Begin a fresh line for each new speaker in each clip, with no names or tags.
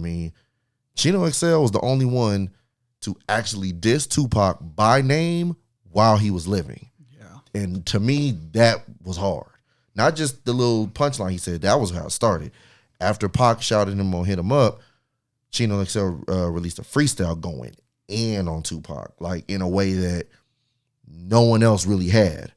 mean, Chino XL was the only one to actually diss Tupac by name while he was living. Yeah. And to me, that was hard. Not just the little punchline he said, that was how it started. After Pac shouted him on Hit 'Em Up, Chino XL released a freestyle going in on Tupac, like in a way that no one else really had.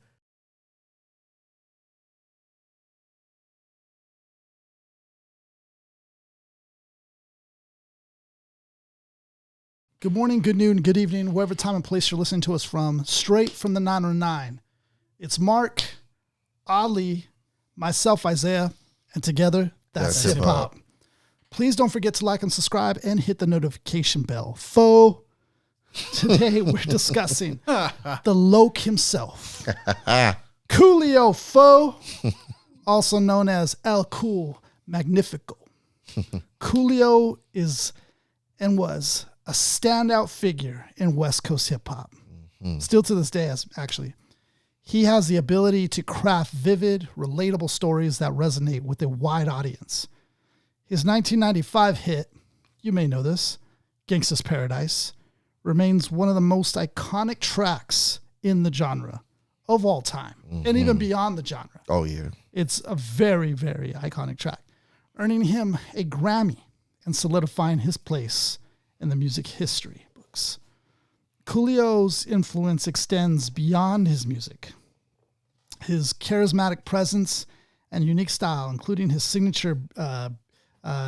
Good morning, good noon, good evening, whatever time and place you're listening to us from, straight from the 909. It's Mark, Ali, myself, Isaiah, and together, that's hip-hop. Please don't forget to like and subscribe and hit the notification bell. Today we're discussing the Loke himself, Coolio, also known as El Cool Magnifico. Coolio is and was a standout figure in West Coast hip-hop. Still to this day, actually. He has the ability to craft vivid, relatable stories that resonate with a wide audience. His 1995 hit, you may know this, Gangsta'S Paradise, remains one of the most iconic tracks in the genre of all time, and even beyond the genre.
Oh, yeah.
It's a very, very iconic track, earning him a Grammy and solidifying his place in the music history books. Coolio's influence extends beyond his music. His charismatic presence and unique style, including his signature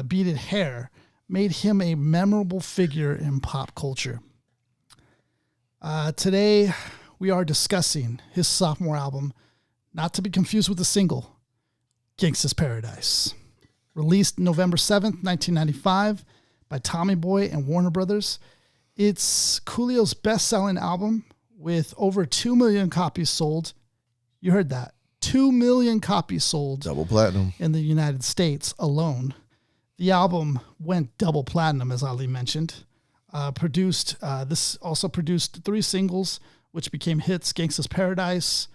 beaded hair, made him a memorable figure in pop culture. Today, we are discussing his sophomore album, not to be confused with the single, Gangsta'S Paradise. Released November 7th, 1995, by Tommy Boy and Warner Brothers. It's Coolio's best-selling album with over 2 million copies sold. You heard that. 2 million copies sold.
Double platinum.
In the United States alone. The album went double platinum, as Ali mentioned. This also produced 3 singles, which became hits. Gangsta'S Paradise,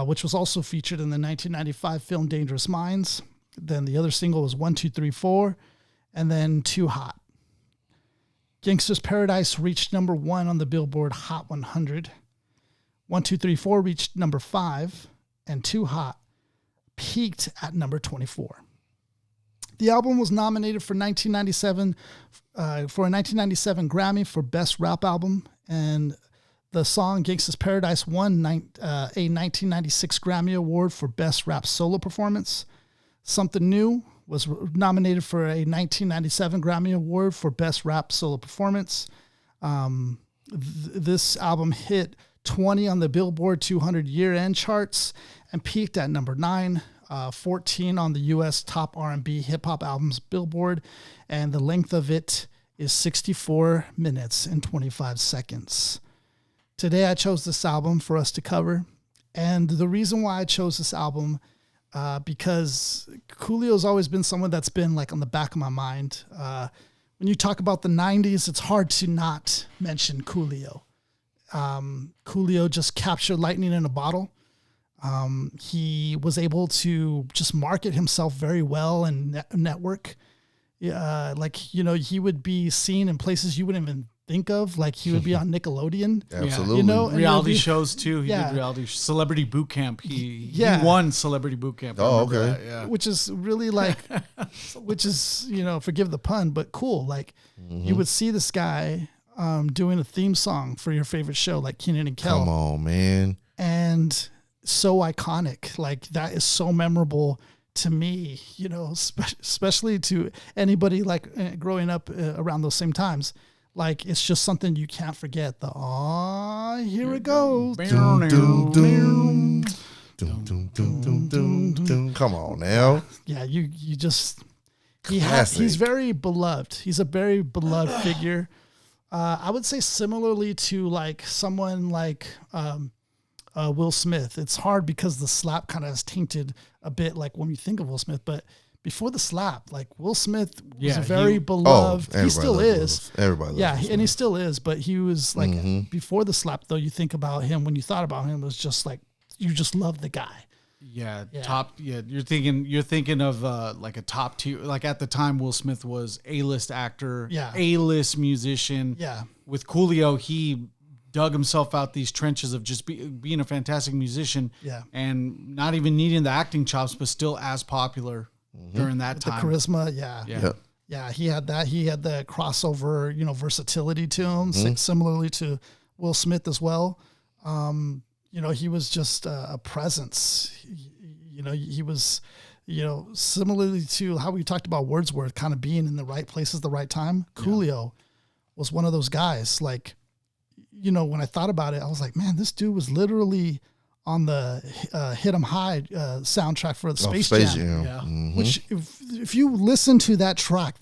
which was also featured in the 1995 film Dangerous Minds. Then the other single was 1, 2, 3, 4, and then Too Hot. Gangsta'S Paradise reached number 1 on the Billboard Hot 100. 1, 2, 3, 4 reached number 5, and Too Hot peaked at number 24. The album was nominated for 1997 for a 1997 Grammy for Best Rap Album, and the song Gangsta'S Paradise won a 1996 Grammy Award for Best Rap Solo Performance. Something New was nominated for a 1997 Grammy Award for Best Rap Solo Performance. This album hit 20 on the Billboard 200 year-end charts and peaked at number 9, 14 on the U.S. Top R&B Hip-Hop Albums Billboard, and the length of it is 64 minutes and 25 seconds. Today I chose this album for us to cover, and the reason why I chose this album because Coolio's always been someone that's been like on the back of my mind. When you talk about the 90s, it's hard to not mention Coolio. Coolio just captured lightning in a bottle. He was able to just market himself very well and network. He would be seen in places you wouldn't even think of. Like he would be on Nickelodeon.
Absolutely.
Reality shows too. He did reality Celebrity Boot Camp. He won Celebrity Boot Camp.
Oh, okay.
That,
which is really forgive the pun, but cool. Like you would see this guy doing a theme song for your favorite show, like Kenan and Kel.
Come on, man.
And so iconic. Like that is so memorable to me, especially to anybody like growing up around those same times. Like, it's just something you can't forget. Here it goes.
Come on now.
Yeah, he's very beloved. He's a very beloved figure. I would say similarly to like someone like Will Smith. It's hard because the slap kind of has tainted a bit like when we think of Will Smith, but before the slap, like Will Smith was very beloved. He still is.
Everybody loves Will Smith.
And he still is, but he was like before the slap though, you think about him, when you thought about him, it was just like you just love the guy.
Yeah, top. Yeah, you're thinking of like a top tier. Like at the time, Will Smith was A-list actor, A-list musician.
Yeah.
With Coolio, he dug himself out these trenches of just being a fantastic musician.
Yeah.
And not even needing the acting chops, but still as popular during that time.
The charisma, yeah. He had that. He had the crossover, versatility to him, similarly to Will Smith as well. He was just a presence. He was, similarly to how we talked about Wordsworth, kind of being in the right places, the right time. Coolio was one of those guys. Like, when I thought about it, I was like, man, this dude was literally on the Hit 'em High soundtrack for the Space Jam.
Yeah.
Mm-hmm.
Which, if you listen to that track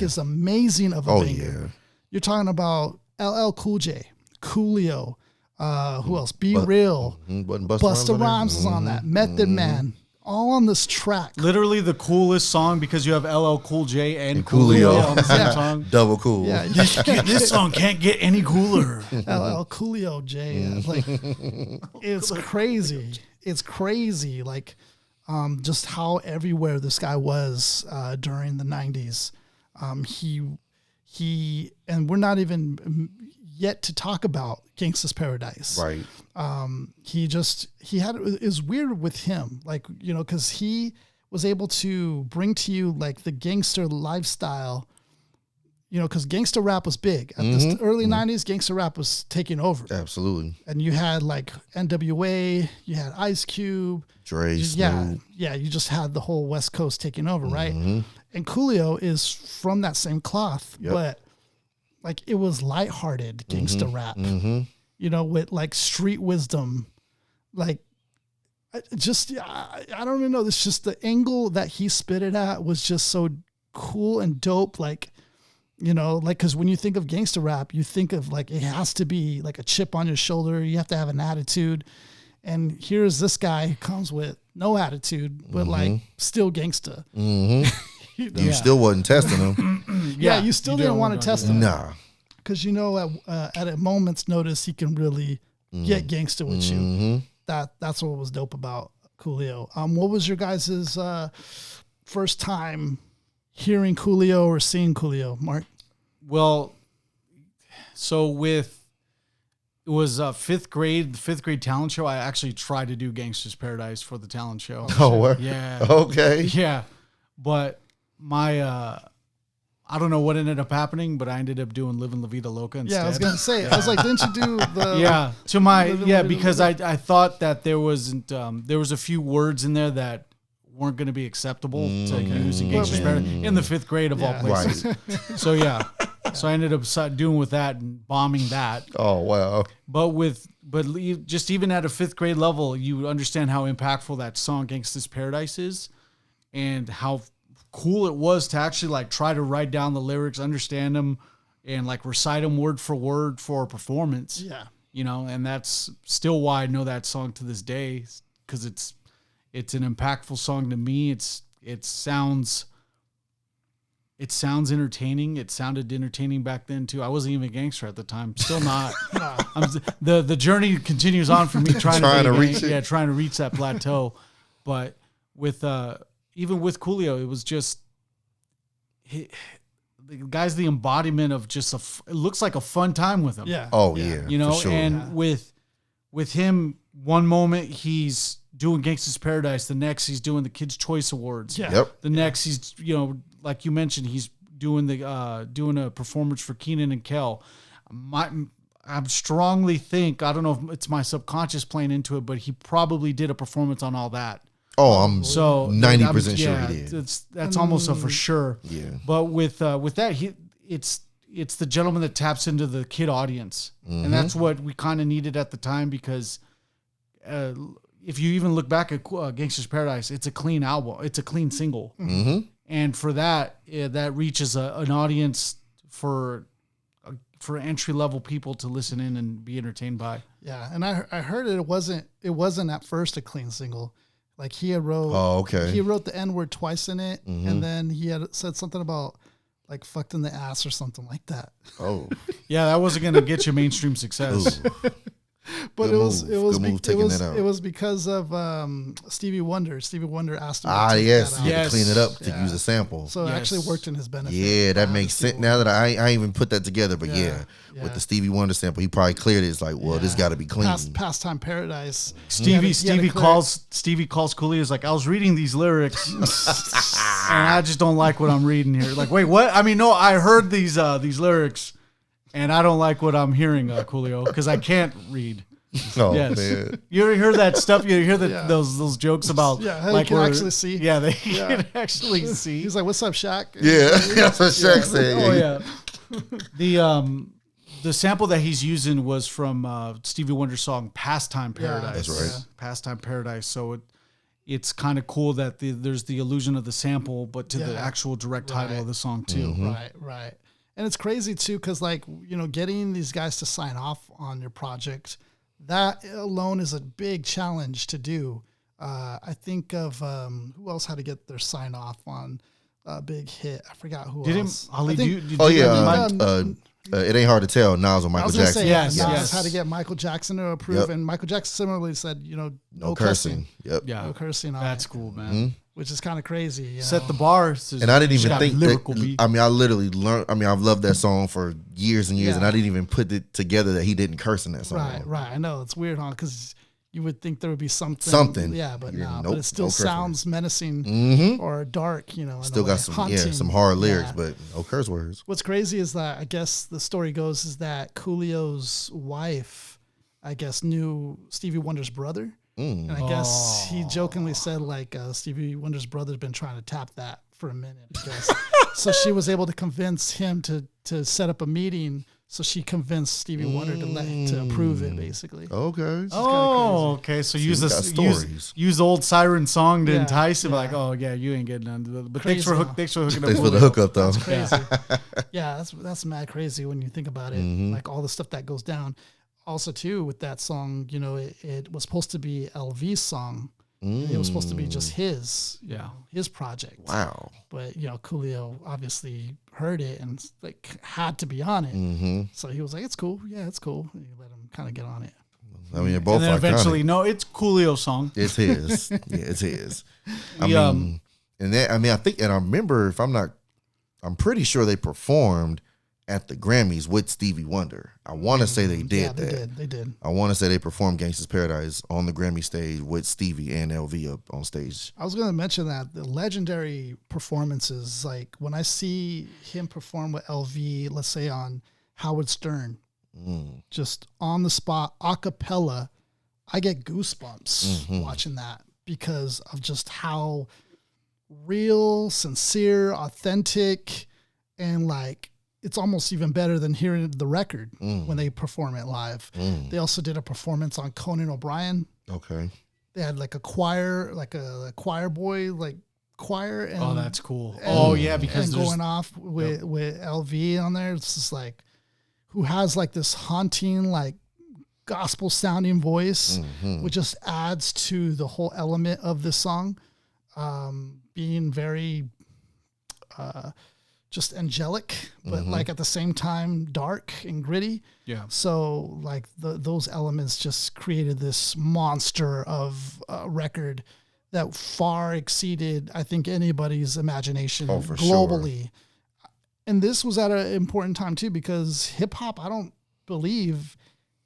is amazing of a banger.
Yeah.
You're talking about LL Cool J, Coolio, who else? Be Real, Busta Rhymes was on that, Method Man, all on this track.
Literally the coolest song because you have LL Cool J and Coolio on the same song.
Double cool.
Yeah,
This song can't get any cooler.
LL Coolio J, like it's crazy. It's crazy, like just how everywhere this guy was during the 90s. He and we're not even yet to talk about Gangsta's Paradise.
Right.
It was weird with him, like, because he was able to bring to you like the gangster lifestyle, because gangster rap was big at the early 90s. Gangster rap was taking over.
Absolutely.
And you had like NWA, you had Ice Cube,
Dre,
Snoop. You just had the whole West Coast taking over, right? And Coolio is from that same cloth, but like it was lighthearted gangster rap, with like street wisdom, like I don't even know. It's just the angle that he spit it at was just so cool and dope. Like, because when you think of gangster rap, you think of like, it has to be like a chip on your shoulder. You have to have an attitude. And here's this guy who comes with no attitude, but like still gangsta.
You still wasn't testing him.
You still didn't want to test him.
Nah.
Because at a moment's notice, he can really get gangster with you. That's what was dope about Coolio. What was your guys' first time hearing Coolio or seeing Coolio, Mark?
Well, so it was fifth grade talent show. I actually tried to do Gangsta's Paradise for the talent show.
Oh, what?
Yeah.
Okay.
Yeah. But my, I don't know what ended up happening, but I ended up doing Livin' La Vida Loca instead.
Yeah, I was going to say, I was like, didn't you do the...
because I thought that there wasn't, there was a few words in there that weren't going to be acceptable to use in Gangsta's Paradise in the fifth grade of all places. Right. So I ended up doing with that and bombing that.
Oh, wow.
But just even at a fifth grade level, you understand how impactful that song Gangsta's Paradise is and how cool it was to actually like try to write down the lyrics, understand them, and like recite them word for word for a performance.
Yeah.
And that's still why I know that song to this day, because it's an impactful song to me. It sounds entertaining. It sounded entertaining back then too. I wasn't even a gangster at the time. Still not. The journey continues on for me trying to reach it. Yeah, trying to reach that plateau. But with even with Coolio, it was just the guy's the embodiment of just it looks like a fun time with him.
Yeah.
Oh yeah.
For sure. And with him, one moment he's doing Gangsta's Paradise, the next he's doing the Kids' Choice Awards.
Yeah.
Yep.
The next he's like you mentioned, he's doing doing a performance for Kenan and Kel. I strongly think, I don't know if it's my subconscious playing into it, but he probably did a performance on All That.
Oh, I'm
90%
sure he did.
That's almost a for sure.
Yeah.
But with that, it's the gentleman that taps into the kid audience, and that's what we kind of needed at the time because if you even look back at Gangsta's Paradise, it's a clean album. It's a clean single. And for that, that reaches an audience for entry-level people to listen in and be entertained by.
Yeah, and I heard it wasn't at first a clean single. Like he had wrote he wrote the N-word twice in it, and then he had said something about like fucked in the ass or something like that.
Oh.
Yeah, that wasn't going to get you mainstream success.
But
Good
it was
move taking that out.
it was because of Stevie Wonder. Stevie Wonder asked him.
Yes,
that out.
you had to clean it up to
Yeah.
use a sample.
So it actually worked in his benefit.
Yeah, that makes sense. Now that I ain't even put that together, but with the Stevie Wonder sample, he probably cleared it. It's like, well, this got to be clean.
Pastime Paradise.
Stevie calls Coolio. Is like, I was reading these lyrics, and I just don't like what I'm reading here. Like, wait, what? I mean, no, I heard these lyrics, and I don't like what I'm hearing, Coolio, because I can't read.
Oh, man.
You ever hear that stuff? You hear those jokes about
like you can actually see.
Yeah, they can actually see.
He's like, "What's up, Shaq?"
Yeah, that's what Shaq said.
Oh yeah. The sample that he's using was from Stevie Wonder's song "Pastime Paradise."
That's right.
"Pastime Paradise." So it's kind of cool that there's the illusion of the sample, but to the actual direct title of the song too.
Right. And it's crazy too, because getting these guys to sign off on your project, that alone is a big challenge to do. I think of who else had to get their sign off on a big hit. I forgot who else.
It Ain't Hard to Tell. Nas or Michael Jackson.
Nas had to get Michael Jackson to approve, and Michael Jackson similarly said, no cursing.
Yep.
Yeah,
no cursing.
That's cool, man.
Which is kind of crazy.
Set the bar.
And I didn't even think
lyrical beat.
I mean, I literally learned. I mean, I've loved that song for years and years, and I didn't even put it together that he didn't curse in that song.
Right. I know it's weird, huh? Because you would think there would be something. Yeah, but no. But it still sounds menacing or dark.
Still got some hard lyrics, but no curse words.
What's crazy is that I guess the story goes is that Coolio's wife, I guess, knew Stevie Wonder's brother. And I guess he jokingly said, like, Stevie Wonder's brother's been trying to tap that for a minute. I guess. So she was able to convince him to set up a meeting. So she convinced Stevie Wonder to approve it, basically.
Okay.
Okay. So use the old siren song to entice him. Like, oh yeah, you ain't getting none. But thanks for hooking up.
Thanks for the hookup, though.
That's crazy. That's mad crazy when you think about it. Like all the stuff that goes down. Also, too, with that song, it was supposed to be LV's song. It was supposed to be just his project.
Wow.
But, Coolio obviously heard it and had to be on it. So he was like, it's cool. Yeah, it's cool. And you let him kind of get on it.
I mean, they're both
and then
iconic.
eventually, no, it's Coolio's song.
It's his. It's his. I remember I'm pretty sure they performed at the Grammys with Stevie Wonder. I want to say they did that.
They did.
I want to say they performed Gangsta'S Paradise on the Grammy stage with Stevie and LV up on stage.
I was going to mention that the legendary performances, like when I see him perform with LV, let's say on Howard Stern, just on the spot, a cappella, I get goosebumps watching that because of just how real, sincere, authentic, and like, it's almost even better than hearing the record when they perform it live. They also did a performance on Conan O'Brien.
Okay.
They had like a choir, like a choir boy, like choir. And,
that's cool.
Because going off with LV on there, it's just like, who has like this haunting, like gospel sounding voice, which just adds to the whole element of this song, being very, just angelic, but like at the same time dark and gritty. Yeah. So like those elements just created this monster of a record that far exceeded, I think, anybody's imagination globally. Sure. And this was at an important time too, because hip hop, I don't believe,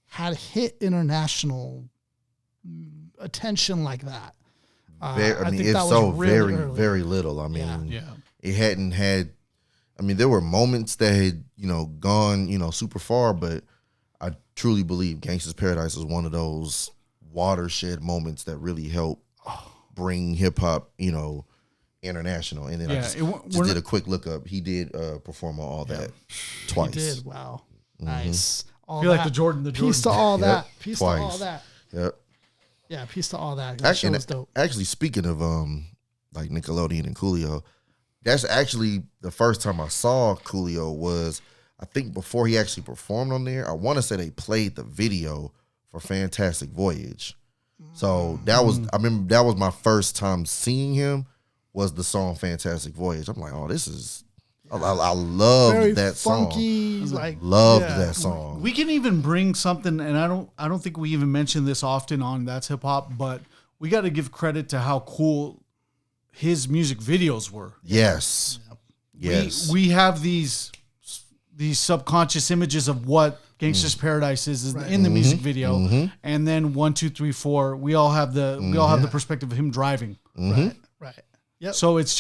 had hit international attention like that.
Very little. I mean, it hadn't had. I mean, there were moments that had, gone, super far, but I truly believe Gangsta'S Paradise is one of those watershed moments that really helped bring hip hop, international. And then I just did a quick look up. He did perform on All That twice.
He did. Wow. Nice.
I feel like the Jordan.
Peace to all that. Peace
twice.
to all that.
Yep.
Yeah, peace to all that. That show was dope.
Actually, speaking of like Nickelodeon and Coolio, that's actually the first time I saw Coolio was, I think, before he actually performed on there. I want to say they played the video for Fantastic Voyage. So that was, I remember that was my first time seeing him, was the song Fantastic Voyage. I'm like, oh, this is I loved
Very
that
funky,
song.
like
Loved that song.
We can even bring something, and I don't think we even mention this often on That's Hip Hop, but we got to give credit to how cool his music videos were.
Yes. Yes.
We have these subconscious images of what Gangsta's Paradise is in the music video, and then 1, 2, 3, 4. We all have the perspective of him driving.
Right. Yep.
So it's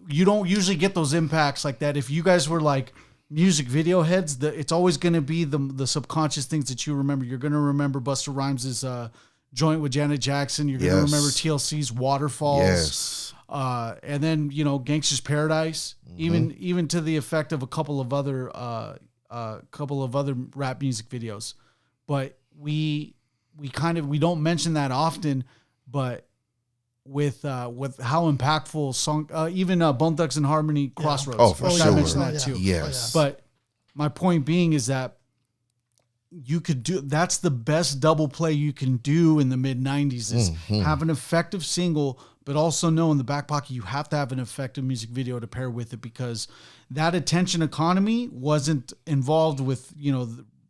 you don't usually get those impacts like that. If you guys were like music video heads, it's always going to be the subconscious things that you remember. You're going to remember Busta Rhymes' joint with Janet Jackson. You're going to remember TLC's Waterfalls.
Yes.
And then, Gangsta's Paradise, even to the effect of a couple of other rap music videos. But we don't mention that often, but with how impactful song, even Bone Thugs and Harmony, Crossroads.
Oh, for sure.
I mentioned that too.
Yes.
But my point being is that that's the best double play you can do in the mid 90s is have an effective single, but also know in the back pocket you have to have an effective music video to pair with it, because that attention economy wasn't involved with,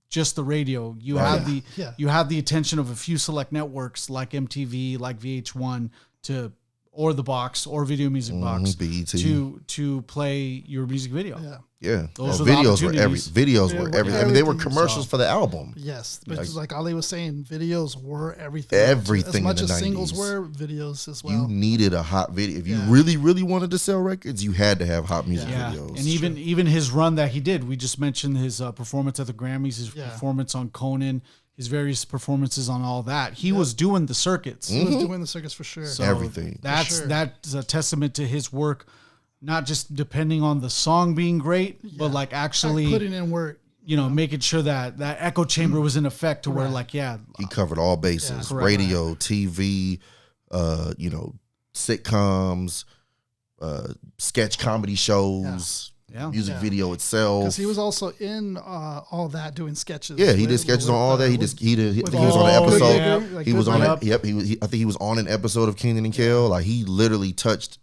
just the radio. You have you have the attention of a few select networks like MTV, like VH1 or the box or Video Music Box
BET.
to play your music video.
Yeah.
Those are
videos
the
were everything. I mean, they were commercials for the album.
Yes, but just like Ali was saying, videos were everything.
Everything
as much
in the
as
90s.
singles were, videos as well.
You needed a hot video. If you really, really wanted to sell records, you had to have hot music videos.
And even his run that he did, we just mentioned his performance at the Grammys, his performance on Conan, his various performances on all that. He was doing the circuits.
He was doing the circuits for sure.
So everything.
That's a testament to his work, not just depending on the song being great, but like actually
putting in work.
Making sure that echo chamber was in effect to where
he covered all bases: radio, TV, sitcoms, sketch comedy shows. Music video itself,
because he was also in all that doing sketches.
Yeah, he did sketches on all that. He was on an episode. He was on it. Yep, I think he was on an episode of Kenan and Kel. Like, he literally touched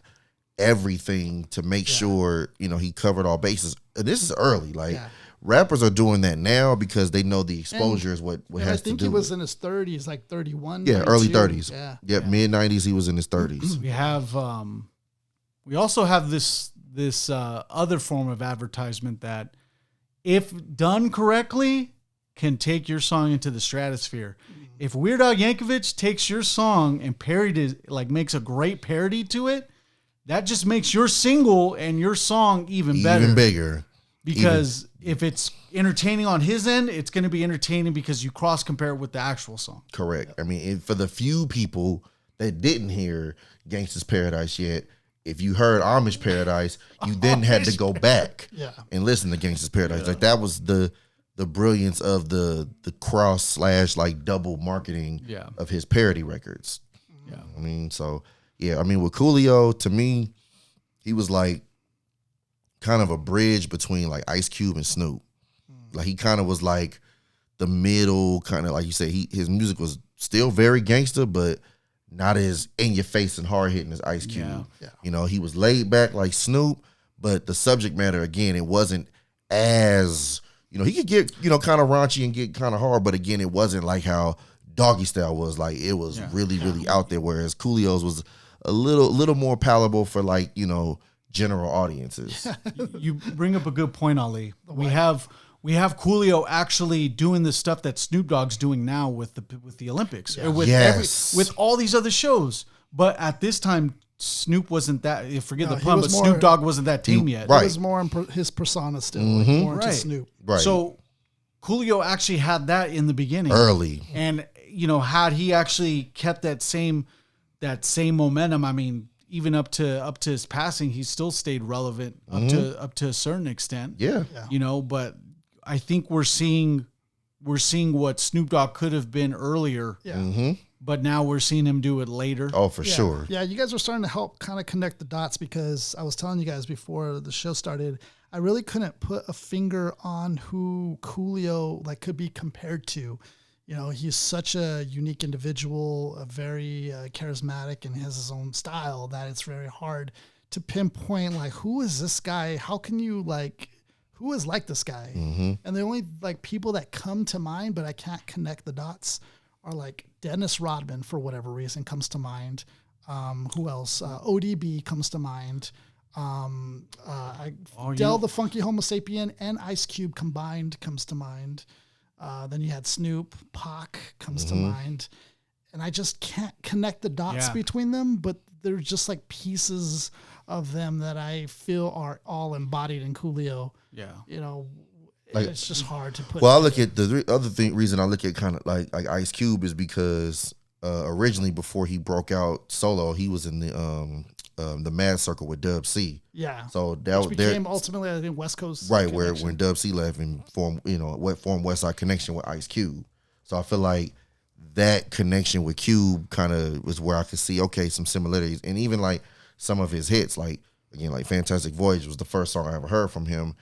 everything to make sure he covered all bases. And this is early. Like, rappers are doing that now because they know the exposure is what has to do.
I think he was in his 30s, like 31.
Yeah,
32.
early 30s.
Yeah,
mid 90s. He was in his 30s.
We also have this other form of advertisement that, if done correctly, can take your song into the stratosphere. If Weird Al Yankovic takes your song and parodied it, like makes a great parody to it, that just makes your single and your song even better.
Even bigger.
Because if it's entertaining on his end, it's going to be entertaining because you cross compare it with the actual song.
Correct. I mean, for the few people that didn't hear Gangsta's Paradise yet, if you heard Amish Paradise, you then had to go back and listen to Gangsta's Paradise. Like, that was the brilliance of the cross / like double marketing of his parody records. Yeah. I mean, with Coolio, to me, he was like kind of a bridge between like Ice Cube and Snoop. Like, he kind of was like the middle, kind of like you said, his music was still very gangster, but not as in your face and hard hitting as Ice Cube. He was laid back like Snoop, but the subject matter, again, it wasn't as, he could get, kind of raunchy and get kind of hard, but again, it wasn't like how Doggy Style was. Like, it was really, really out there, whereas Coolio's was a little more palatable for, like, general audiences.
You bring up a good point, Ali. We have Coolio actually doing the stuff that Snoop Dogg's doing now with the Olympics, or with all these other shows. But at this time, Snoop wasn't that. Forget the pun, but Snoop Dogg wasn't that tame yet.
Right. It was more his persona still, more into Snoop.
Right.
So Coolio actually had that in the beginning,
early,
and had he actually kept that same momentum, I mean, even up to his passing, he still stayed relevant up to a certain extent.
Yeah.
But I think we're seeing what Snoop Dogg could have been earlier.
Yeah.
But now we're seeing him do it later.
Oh, for sure.
Yeah, you guys were starting to help kind of connect the dots, because I was telling you guys before the show started, I really couldn't put a finger on who Coolio could be compared to. He's such a unique individual, a very charismatic, and has his own style that it's very hard to pinpoint like who is this guy? How can you like who is like this guy? And the only like people that come to mind, but I can't connect the dots, are like Dennis Rodman for whatever reason comes to mind. Who else? ODB comes to mind. Del the Funky Homo Sapien and Ice Cube combined comes to mind. Then you had Snoop, Pac comes to mind. And I just can't connect the dots between them, but they're just like pieces of them that I feel are all embodied in Coolio. Yeah. You know, like, it's just hard to put.
Well, I look at the other reason I look at kind of like Ice Cube is because originally before he broke out solo, he was in the Mad Circle with Dub C.
Yeah.
So that
became ultimately I think West Coast.
Right, where when Dub C left and formed West Side Connection with Ice Cube. So I feel like that connection with Cube kind of was where I could see, okay, some similarities. And even like some of his hits, like again, like Fantastic Voyage was the first song I ever heard from him.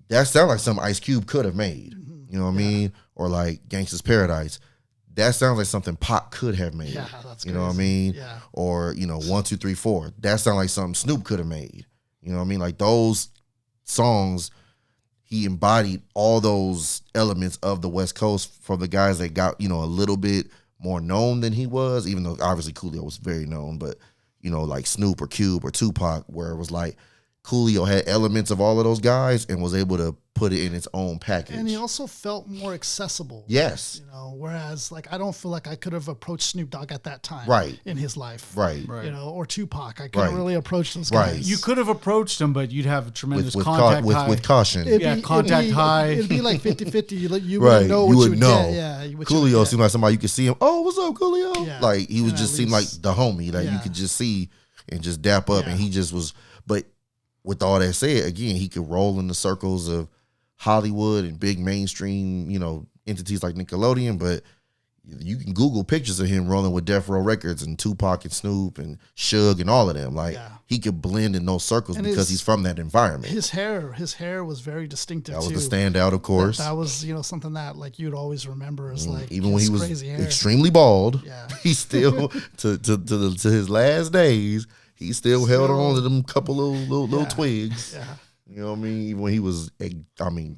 That sounded like something Ice Cube could have made. You know what I mean? Or like Gangsta's Paradise. That sounds like something Pac could have made. Yeah, that's crazy. You know what I mean? Yeah. Or, 1, 2, 3, 4. That sounds like something Snoop could have made. You know what I mean? Like those songs, he embodied all those elements of the West Coast for the guys that got, a little bit more known than he was, even though obviously Coolio was very known, but, like Snoop or Cube or Tupac, where it was like Coolio had elements of all of those guys and was able to put it in its own package.
And he also felt more accessible.
Yes.
Whereas like I don't feel like I could have approached Snoop Dogg at that time in his life.
Right.
Or Tupac. I couldn't really approach those guys.
You could have approched him, but you'd have a tremendous
with caution.
Contact high.
It'd be like 50-50. You would know what you would know. Yeah.
Coolio seemed like somebody you could see him. Oh, what's up, Coolio? Yeah. Like he was just seemed like the homie that you could just see and just dap up. And he just was, but with all that said, again, he could roll in the circles of Hollywood and big mainstream, entities like Nickelodeon, but you can Google pictures of him rolling with Death Row Records and Tupac and Snoop and Suge and all of them. Like he could blend in those circles and because he's from that environment.
His hair was very distinctive.
That was the standout, of course.
That was something that like you'd always remember as like
even when he was extremely bald, he still to his last days. He still held on to them couple little twigs. Yeah. You know what I mean? Even when he was,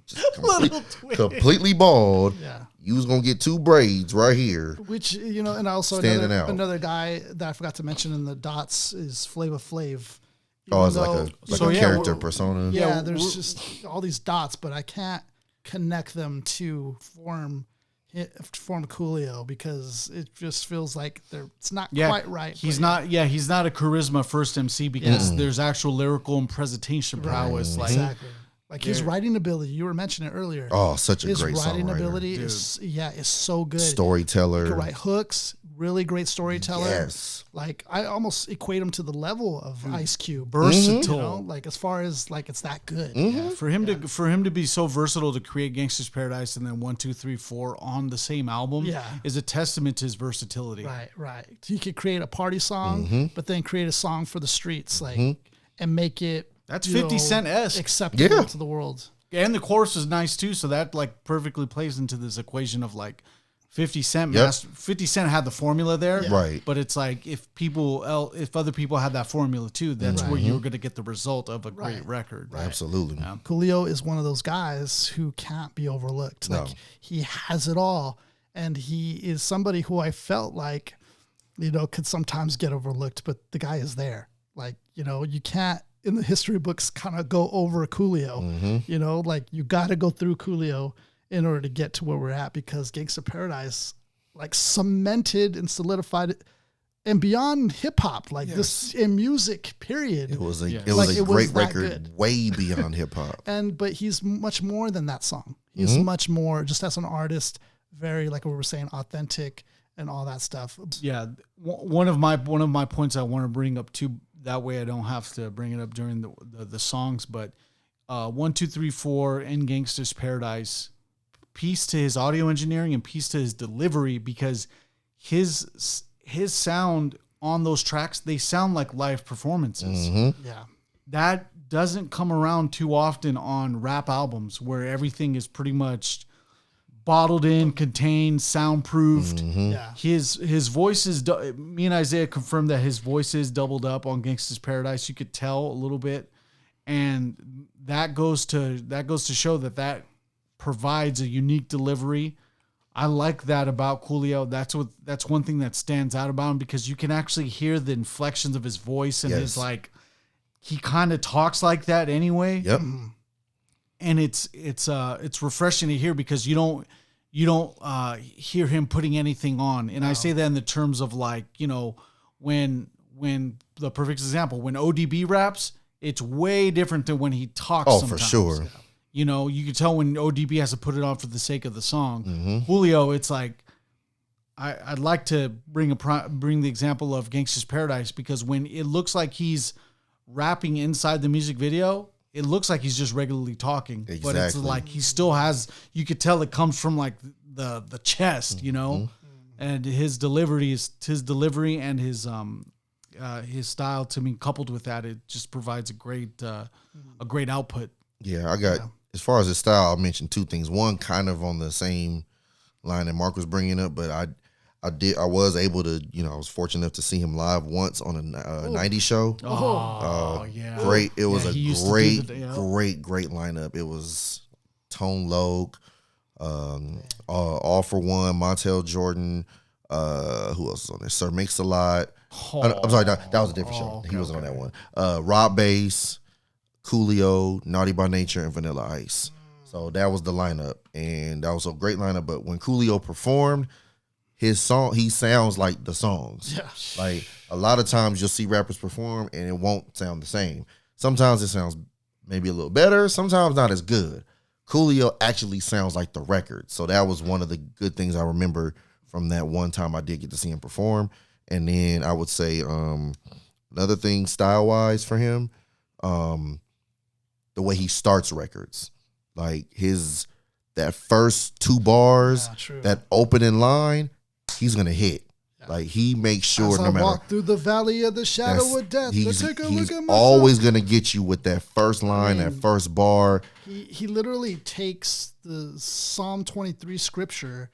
just completely bald, you was going to get 2 braids right here.
Which, and also another guy that I forgot to mention in the dots is Flava Flav.
It's like a character persona.
Yeah, there's just all these dots, but I can't connect them to form Coolio because it just feels like it's not quite right.
He's not a charisma first MC because there's actual lyrical and presentation prowess. Like
exactly. Like his writing ability, you were mentioning it earlier.
Oh, such a great songwriter.
His writing ability is so good.
Storyteller.
He can write hooks, really great storyteller.
Yes.
Like I almost equate him to the level of Ice Cube.
Versatile.
Like as far as like it's that good.
Yeah. For him to be so versatile to create Gangsta's Paradise and then 1, 2, 3, 4 on the same album is a testament to his versatility.
Right. He could create a party song, but then create a song for the streets, like and make it
that's 50 Cent-esque.
Acceptable to the world.
And the chorus is nice too, so that like perfectly plays into this equation of like 50 Cent 50 Cent had the formula there.
Right.
But it's like if other people had that formula too, that's where you're gonna get the result of a great record.
Right. Absolutely.
Yeah.
Coolio is one of those guys who can't be overlooked. Like he has it all. And he is somebody who I felt like, could sometimes get overlooked, but the guy is there. Like, you can't in the history books kind of go over Coolio, like you got to go through Coolio in order to get to where we're at because Gangsta's Paradise like cemented and solidified it and beyond hip hop, like this in music period.
It was a great record way beyond hip hop.
But he's much more than that song. He's much more just as an artist, very like we were saying, authentic and all that stuff.
Yeah. One of my points I want to bring up too, that way I don't have to bring it up during the songs, but 1, 2, 3, 4 in Gangsta's Paradise, piece to his audio engineering and piece to his delivery because his sound on those tracks, they sound like live performances.
Yeah.
That doesn't come around too often on rap albums where everything is pretty much bottled in, contained, soundproofed.
Mm-hmm.
Yeah.
His voice is. Me and Isaiah confirmed that his voice is doubled up on Gangsta's Paradise. You could tell a little bit, and that goes to show that provides a unique delivery. I like that about Coolio. That's one thing that stands out about him, because you can actually hear the inflections of his voice and his like. He kind of talks like that anyway.
Yep.
And it's refreshing to hear, because you don't hear him putting anything on. And I say that in the terms of like, when the perfect example, when ODB raps, it's way different than when he talks.
Oh,
sometimes.
for sure.
You can tell when ODB has to put it on for the sake of the song.
Mm-hmm.
Coolio, it's like, I'd like to bring the example of Gangsta's Paradise, because when it looks like he's rapping inside the music video, it looks like he's just regularly talking.
Exactly.
But it's like he still has, you could tell it comes from like the chest, and his delivery and his style, to me, coupled with that, it just provides a great output.
Yeah, I got, as far as his style, I mentioned two things. One, kind of on the same line that Mark was bringing up, but I was able to, I was fortunate enough to see him live once on a 90s show.
Oh, yeah.
Great. It was a great lineup. It was Tone Loc, All For One, Montel Jordan, who else was on there? Sir Mix-a-Lot. I'm sorry, that was a different show.
Okay,
he wasn't on that one. Rob Bass, Coolio, Naughty by Nature, and Vanilla Ice. So that was the lineup, and that was a great lineup. But when Coolio performed, his song, he sounds like the songs.
Yeah.
Like a lot of times you'll see rappers perform and it won't sound the same. Sometimes it sounds maybe a little better, sometimes not as good. Coolio actually sounds like the record. So that was one of the good things I remember from that one time I did get to see him perform. And then I would say another thing style-wise for him, the way he starts records. Like that first 2 bars, that opening line, he's gonna hit. Like he makes sure, no matter.
Walk through the valley of the shadow of death.
He's always gonna get you with that first line, that first bar.
He literally takes the Psalm 23 scripture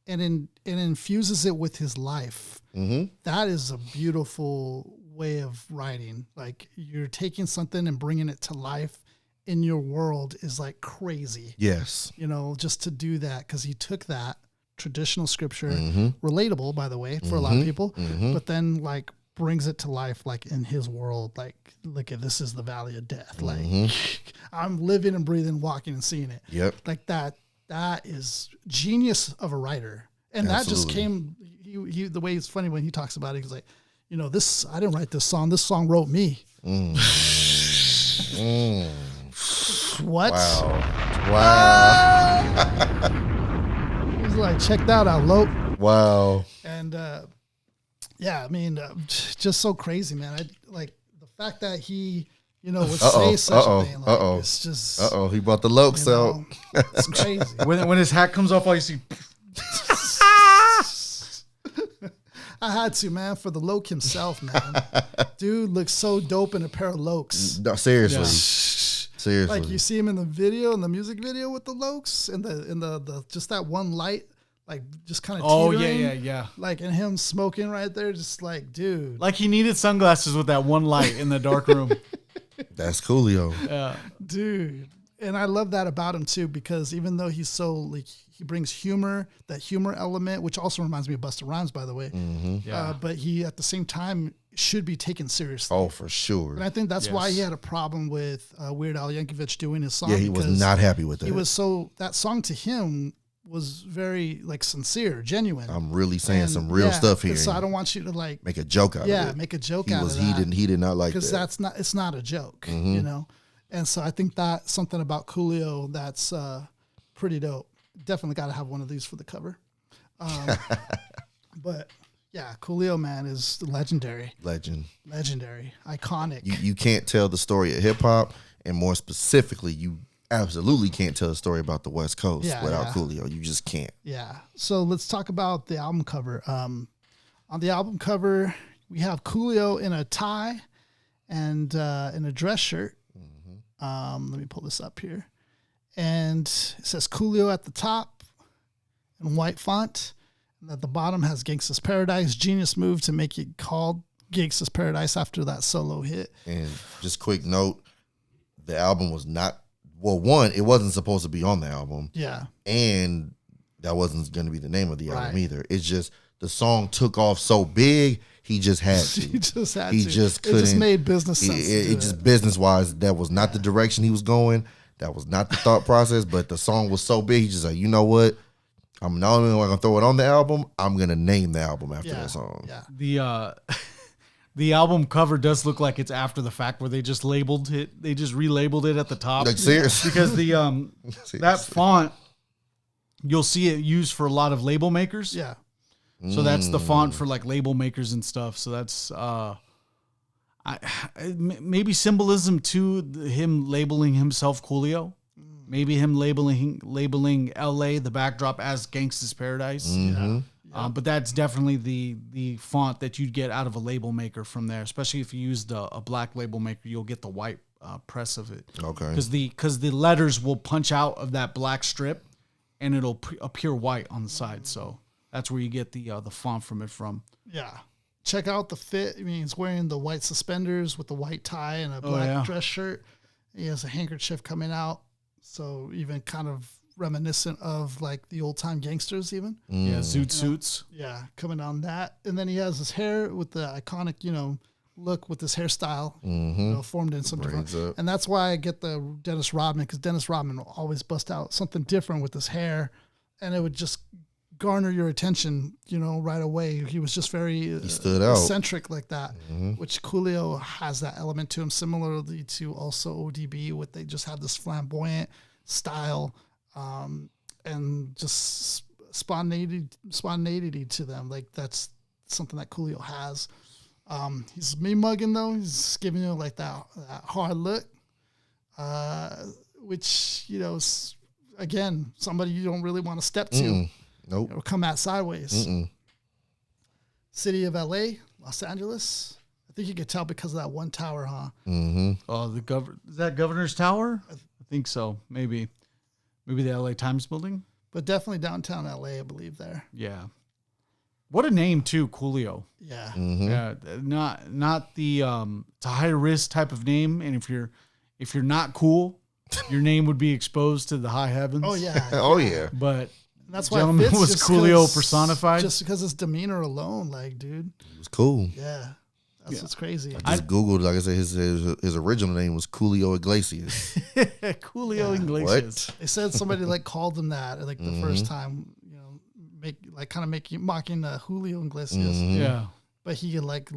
and infuses it with his life.
Mm-hmm.
That is a beautiful way of writing. Like you're taking something and bringing it to life in your world is like crazy.
Yes.
Just to do that, because he took that traditional scripture,
mm-hmm.
relatable, by the way, for
mm-hmm.
a lot of people,
mm-hmm.
but then like brings it to life, like in his world, like, look at, this is the valley of death.
Mm-hmm.
Like I'm living and breathing, walking and seeing it.
Yep.
Like that is genius of a writer. And
Absolutely.
that just came, he the way it's funny when he talks about it, he's like, this, I didn't write this song wrote me. What?
Wow.
He's like, check that out, Loc.
Wow.
And just so crazy, man. I like the fact that he, would say such a thing. Like, it's just.
He brought the Locs out.
It's crazy.
When his hat comes off, all you see.
I had to, man, for the Loc himself, man. Dude looks so dope in a pair of Locs.
No, seriously.
Yeah.
Seriously.
Like you see him in the music video with the Locs and the just that one light, like just kind of teetering.
Yeah.
Like and him smoking right there, just like, dude.
Like he needed sunglasses with that one light in the dark room.
That's Coolio.
Yeah.
Dude. And I love that about him too, because even though he's so like, he brings humor, that humor element, which also reminds me of Busta Rhymes, by the way.
Mm-hmm.
Yeah.
But he, at the same time, should be taken seriously.
Oh, for sure.
And I think that's why he had a problem with Weird Al Yankovic doing his song.
Yeah, he was not happy with that.
That song to him was very like sincere, genuine.
I'm really saying some real stuff here.
So I don't want you to like
make a joke out of it.
Yeah, make a joke out of that.
He did not like that.
Because it's not a joke,
mm-hmm.
And so I think that's something about Coolio that's pretty dope. Definitely got to have one of these for the cover. But yeah, Coolio, man, is legendary. Legendary. Iconic.
You can't tell the story of hip hop, and more specifically, you absolutely can't tell a story about the West Coast without Coolio. You just can't.
Yeah. So let's talk about the album cover. On the album cover, we have Coolio in a tie and in a dress shirt. Mm-hmm. Let me pull this up here. And it says Coolio at the top, in white font. And at the bottom has Gangsta'S Paradise. Genius move to make it called Gangsta'S Paradise after that solo hit.
And just quick note, the album was not, well, one, it wasn't supposed to be on the album.
Yeah.
And that wasn't going to be the name of the album either. It's just the song took off so big, he just had to.
He just had
he
to.
just couldn't.
It just made business sense.
It just business-wise, that was not the direction he was going. That was not the thought process, but the song was so big, he just like, you know what? I'm not only going to throw it on the album, I'm going to name the album after that song.
Yeah.
The album cover does look like it's after the fact, where they just labeled it. They just relabeled it at the top.
Like, seriously.
Because the that font, you'll see it used for a lot of label makers.
Yeah.
So that's the font for like label makers and stuff. So that's maybe symbolism to him labeling himself Coolio. Maybe him labeling LA, the backdrop, as Gangsta'S Paradise.
Mm-hmm.
But that's definitely the font that you'd get out of a label maker from there. Especially if you used a black label maker, you'll get the white press of it.
Okay.
Because the letters will punch out of that black strip, and it'll appear white on the side. So that's where you get the font from it from.
Yeah. Check out the fit. I mean, he's wearing the white suspenders with the white tie and a black dress shirt. He has a handkerchief coming out. So even kind of reminiscent of like the old time Gangsters even.
Yeah, zoot suits.
Yeah, coming on that. And then he has his hair with the iconic, look with his hairstyle, formed in some different. And that's why I get the Dennis Rodman, because Dennis Rodman will always bust out something different with his hair, and it would just garner your attention, right away. He was just very
he stood out.
eccentric like that, which Coolio has that element to him, similarly to also ODB, with they just have this flamboyant style and just spontaneity to them. Like that's something that Coolio has. He's me mugging though. He's giving you like that hard look, which again, somebody you don't really want to step to.
Nope.
Or come at sideways. City of LA, Los Angeles. I think you could tell because of that one tower, huh?
Mm-hmm.
Oh, is that Governor's Tower? I think so. Maybe the LA Times building.
But definitely downtown LA, I believe there.
Yeah. What a name too, Coolio.
Yeah.
Mm-hmm.
Yeah. Not the it's a high risk type of name, and if you're not cool, your name would be exposed to the high heavens.
Oh yeah.
Oh yeah.
But
that's why
gentleman
it fits,
was Coolio personified.
Just because his demeanor alone, like, dude.
It was cool.
Yeah. That's what's crazy.
I just Googled, like I said, his original name was Coolio Iglesias.
Coolio Iglesias.
What?
They said somebody like called him that like the first time, mocking Julio Iglesias.
Yeah.
But he liked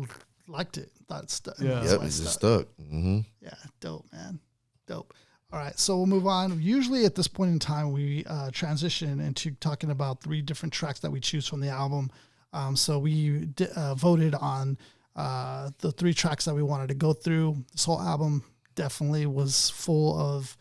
it. Thought it stuck.
Yeah.
Yep, it's just stuck. Mm-hmm.
Yeah, dope, man. Dope. All right, so we'll move on. Usually at this point in time, we transition into talking about 3 different tracks that we choose from the album. So we voted on the 3 tracks that we wanted to go through. This whole album definitely was full of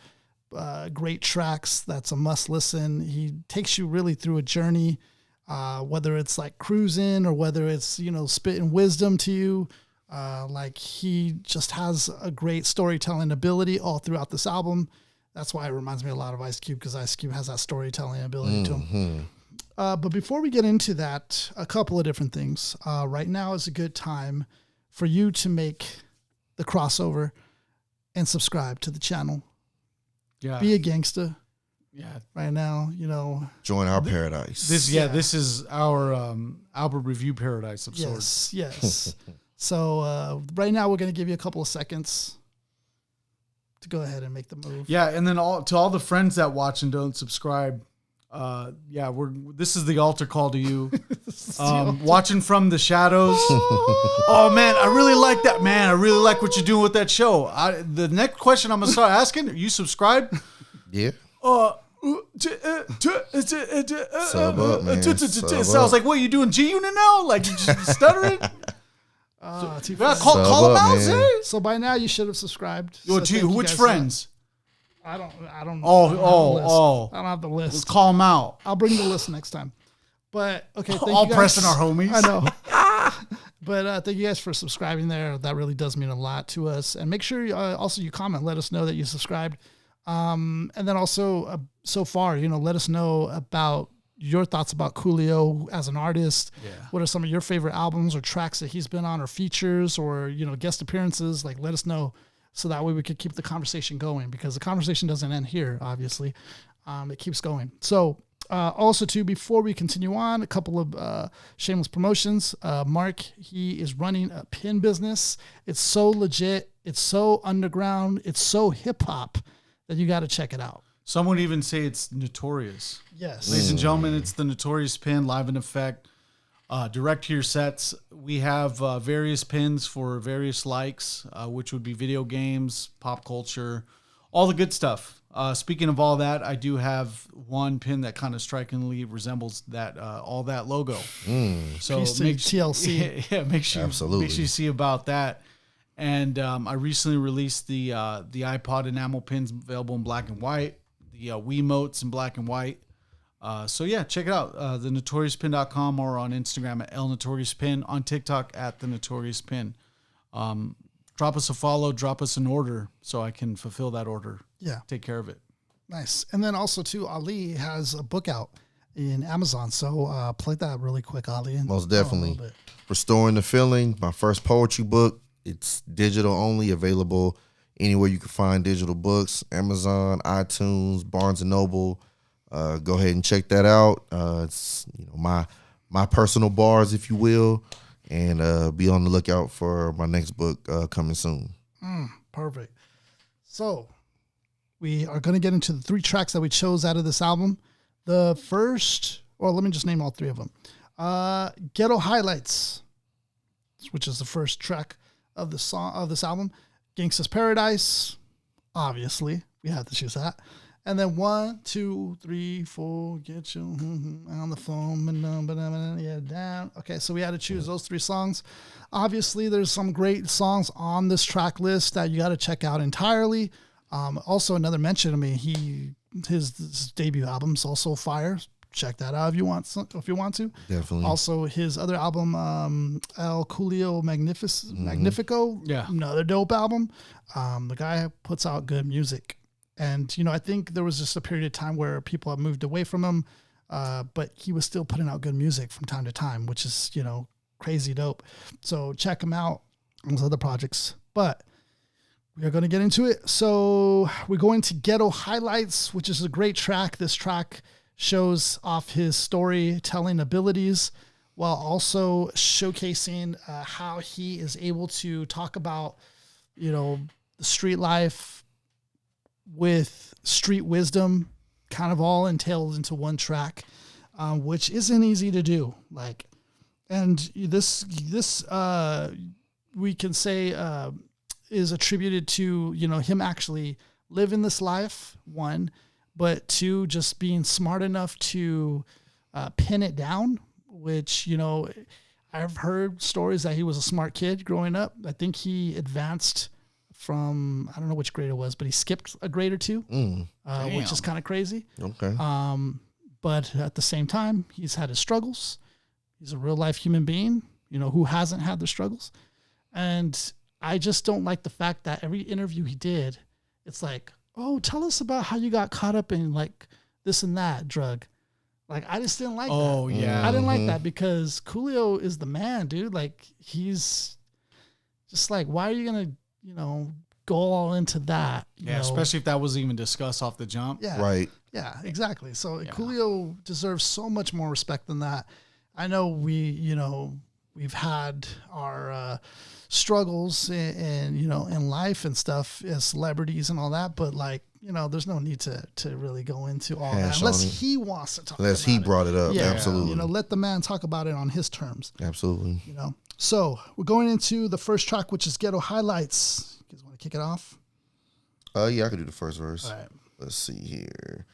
great tracks. That's a must listen. He takes you really through a journey, whether it's like cruising or whether it's, spitting wisdom to you. Like he just has a great storytelling ability all throughout this album. That's why it reminds me a lot of Ice Cube, because Ice Cube has that storytelling ability to him. But before we get into that, a couple of different things. Right now is a good time for you to make the crossover and subscribe to the channel.
Yeah.
Be a gangsta.
Yeah.
Right now,
Join our paradise.
This is our album review paradise of sorts.
Yes. So right now we're going to give you a couple of seconds to go ahead and make the move.
Yeah, and then to all the friends that watch and don't subscribe, this is the altar call to you. Watching from the shadows. Oh man, I really like that. Man, I really like what you're doing with that show. The next question I'm gonna start asking: are you subscribed?
Yeah.
Sub up, man. Sounds like, what, you doing G-Unit now? Like, you just stuttering? Call them out, say.
So by now you should have subscribed.
Which friends?
I don't. I don't have the list.
Let's call them out.
I'll bring the list next time. But okay, thank
all
you guys.
pressing our homies.
I know. But thank you guys for subscribing there. That really does mean a lot to us. And make sure also you comment. Let us know that you subscribed. And then also so far, let us know about your thoughts about Coolio as an artist.
Yeah.
What are some of your favorite albums or tracks that he's been on, or features, or guest appearances? Like, let us know, so that way we could keep the conversation going, because the conversation doesn't end here, obviously. It keeps going. So also, too, before we continue on, a couple of shameless promotions. Mark, he is running a pin business. It's so legit. It's so underground. It's so hip-hop that you got to check it out.
Some would even say it's notorious.
Yes.
Ladies and gentlemen, it's the Notorious Pin, live in effect. Direct to your sets. We have various pins for various likes, which would be video games, pop culture, all the good stuff. Speaking of all that, I do have one pin that kind of strikingly resembles that all that logo. So make
TLC.
Yeah, make sure
Absolutely.
you see about that. And I recently released the iPod enamel pins available in black and white, the Wiimotes in black and white. So yeah, check it out. TheNotoriousPin.com, or on Instagram at LNotoriousPin, on TikTok at TheNotoriousPin. Drop us a follow, drop us an order so I can fulfill that order.
Yeah.
Take care of it.
Nice. And then also, too, Ali has a book out in Amazon. So plug that really quick, Ali. And
Most definitely. Restoring the Feeling, my first poetry book. It's digital only, available anywhere you can find digital books, Amazon, iTunes, Barnes & Noble. Go ahead and check that out. It's my personal bars, if you will, and be on the lookout for my next book coming soon.
Perfect. So we are going to get into the 3 tracks that we chose out of this album. The first, well, let me just name all 3 of them. Ghetto Highlights, which is the first track of the song of this album. Gangsta'S Paradise, obviously we have to choose that. And then 1, 2, 3, 4, get you on the phone, yeah, down. Okay, so we had to choose those 3 songs. Obviously, there's some great songs on this track list that you got to check out entirely. Also, another mention, I mean, his debut album's also fire. Check that out if you want to.
Definitely.
Also, his other album, El Coolio Magnifico, another dope album. The guy puts out good music. And, I think there was just a period of time where people have moved away from him, but he was still putting out good music from time to time, which is, crazy dope. So check him out on his other projects. But we are going to get into it. So we're going to Ghetto Highlights, which is a great track. This track shows off his storytelling abilities while also showcasing how he is able to talk about, the street life with street wisdom, kind of all entailed into one track, which isn't easy to do. And this we can say is attributed to, him actually living this life, 1, but 2, just being smart enough to pin it down, which, I've heard stories that he was a smart kid growing up. I think he advanced from, I don't know which grade it was, but he skipped a grade or 2, which is kind of crazy.
Okay.
But at the same time, he's had his struggles. He's a real life human being, who hasn't had the struggles. And I just don't like the fact that every interview he did, it's like, oh, tell us about how you got caught up in this and that drug. I just didn't like that.
Oh, yeah.
I didn't like that because Coolio is the man, dude. He's just why are you going to, go all into that?
Yeah, especially if that wasn't even discussed off the jump.
Yeah.
Right.
Yeah, exactly. So Coolio deserves so much more respect than that. I know we've had our struggles in life and stuff as celebrities and all that, but there's no need to really go into all that unless he wants to talk
unless
about
he brought it up.
Yeah.
Absolutely.
Let the man talk about it on his terms.
Absolutely.
So we're going into the first track, which is Ghetto Highlights. You guys want to kick it off?
Yeah, I could do the first verse.
All right.
Let's see here.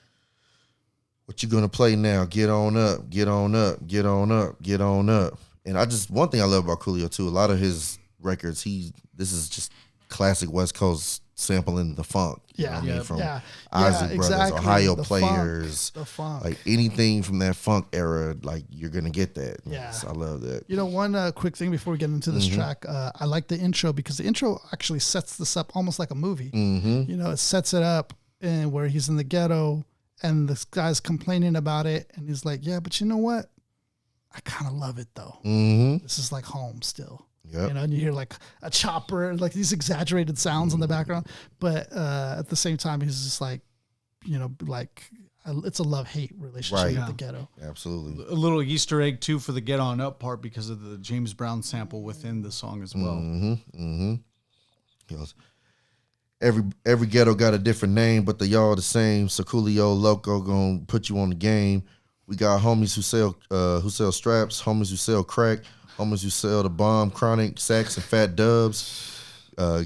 What you gonna play now? Get on up, get on up, get on up, get on up. And one thing I love about Coolio too, a lot of his records, this is just classic West Coast sampling the funk. You know what I mean? From Isaac Brothers, Ohio Players,
the funk.
Anything from that funk era, you're gonna get that.
Yeah,
I love that.
One quick thing before we get into this track, I like the intro because the intro actually sets this up almost like a movie. It sets it up and where he's in the ghetto and this guy's complaining about it, and he's like, yeah, but you know what? I kind of love it though. This is like home still.
Yep.
You know, and you hear like a chopper, like these exaggerated sounds in the background. But at the same time, he's just like, you know, like it's a love-hate relationship with the ghetto.
Absolutely.
A little Easter egg too for the Get On Up part because of the James Brown sample within the song as well.
He goes, every ghetto got a different name, but they all the same. So Coolio Loco gonna put you on the game. We got homies who sell straps, homies who sell crack, homies who sell the bomb, chronic, sacks, and fat dubs.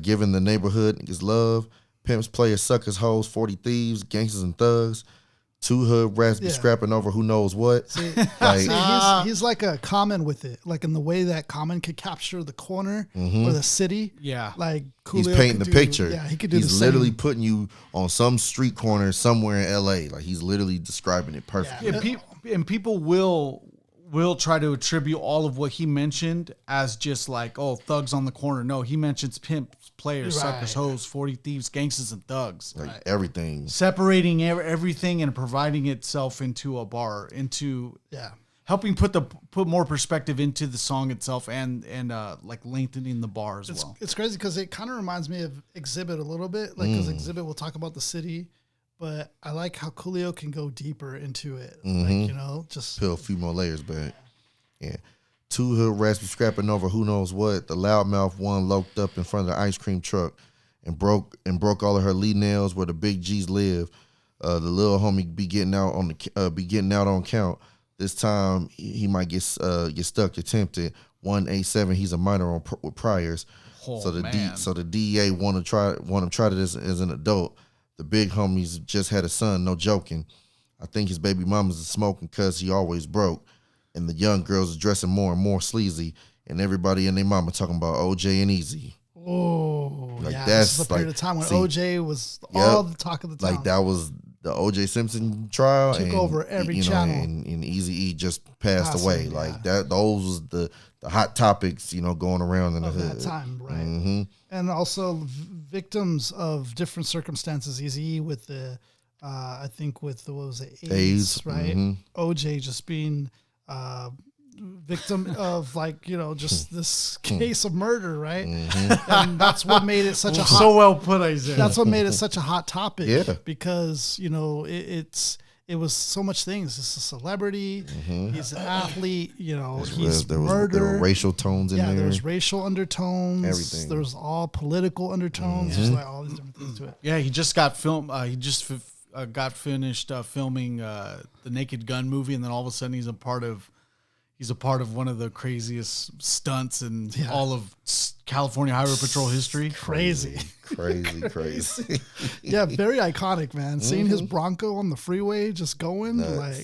Giving the neighborhood niggas love. Pimps, players, suckers, hoes, 40 thieves, gangsters, and thugs. Two hood rats be scrapping over who knows what.
See,
Like,
he's like a Common with it, like in the way that Common could capture the corner or the city.
Yeah,
like Coolio
he's painting the picture.
Yeah, he could do.
He's literally putting you on some street corner somewhere in LA. Like he's literally describing it perfectly.
and people will try to attribute all of what he mentioned as just like, oh, thugs on the corner. No, he mentions pimps, players, suckers, hoes, 40 thieves, gangsters, and thugs.
Like everything.
Separating everything and providing itself into a bar, helping put more perspective into the song itself and like lengthening the bar as well.
It's crazy because it kind of reminds me of Exhibit a little bit, like because Exhibit will talk about the city, but I like how Coolio can go deeper into it. Like, you know, just
peel a few more layers back. Yeah. Two hood rats be scrapping over who knows what. The loudmouth one loped up in front of the ice cream truck and broke all of her lead nails where the big G's live. The little homie be getting out on count. This time he might get stuck or tempted. 187, he's a minor with priors.
Oh,
so the DEA want him try this as an adult. The big homies just had a son, no joking. I think his baby mama's smoking because he always broke. And the young girls are dressing more and more sleazy. And everybody and their mama talking about OJ and Easy.
Oh,
like
yeah.
That's
this is a period of time when
see,
OJ was all the talk of the town.
Like that was the OJ Simpson trial.
Took over every channel.
And Easy E just passed away. Like that, those was the hot topics, going around in the hood.
That time, right. And also victims of different circumstances. Easy with the, I think with the, what was it, AIDS, right? OJ just being victim of just this case of murder, right? And that's what made it such a hot,
so well put, Isaiah.
That's what made it such a hot topic. Because it was so much things. It's a celebrity. He's an athlete. He's murdered.
There were racial tones in there.
Yeah, there was racial undertones.
Everything.
There was all political undertones. Just like all these different things to it.
Yeah, he just got got finished filming the Naked Gun movie, and then all of a sudden he's a part of one of the craziest stunts in all of California Highway Patrol history.
Crazy. Yeah, very iconic, man. Seeing his Bronco on the freeway just going,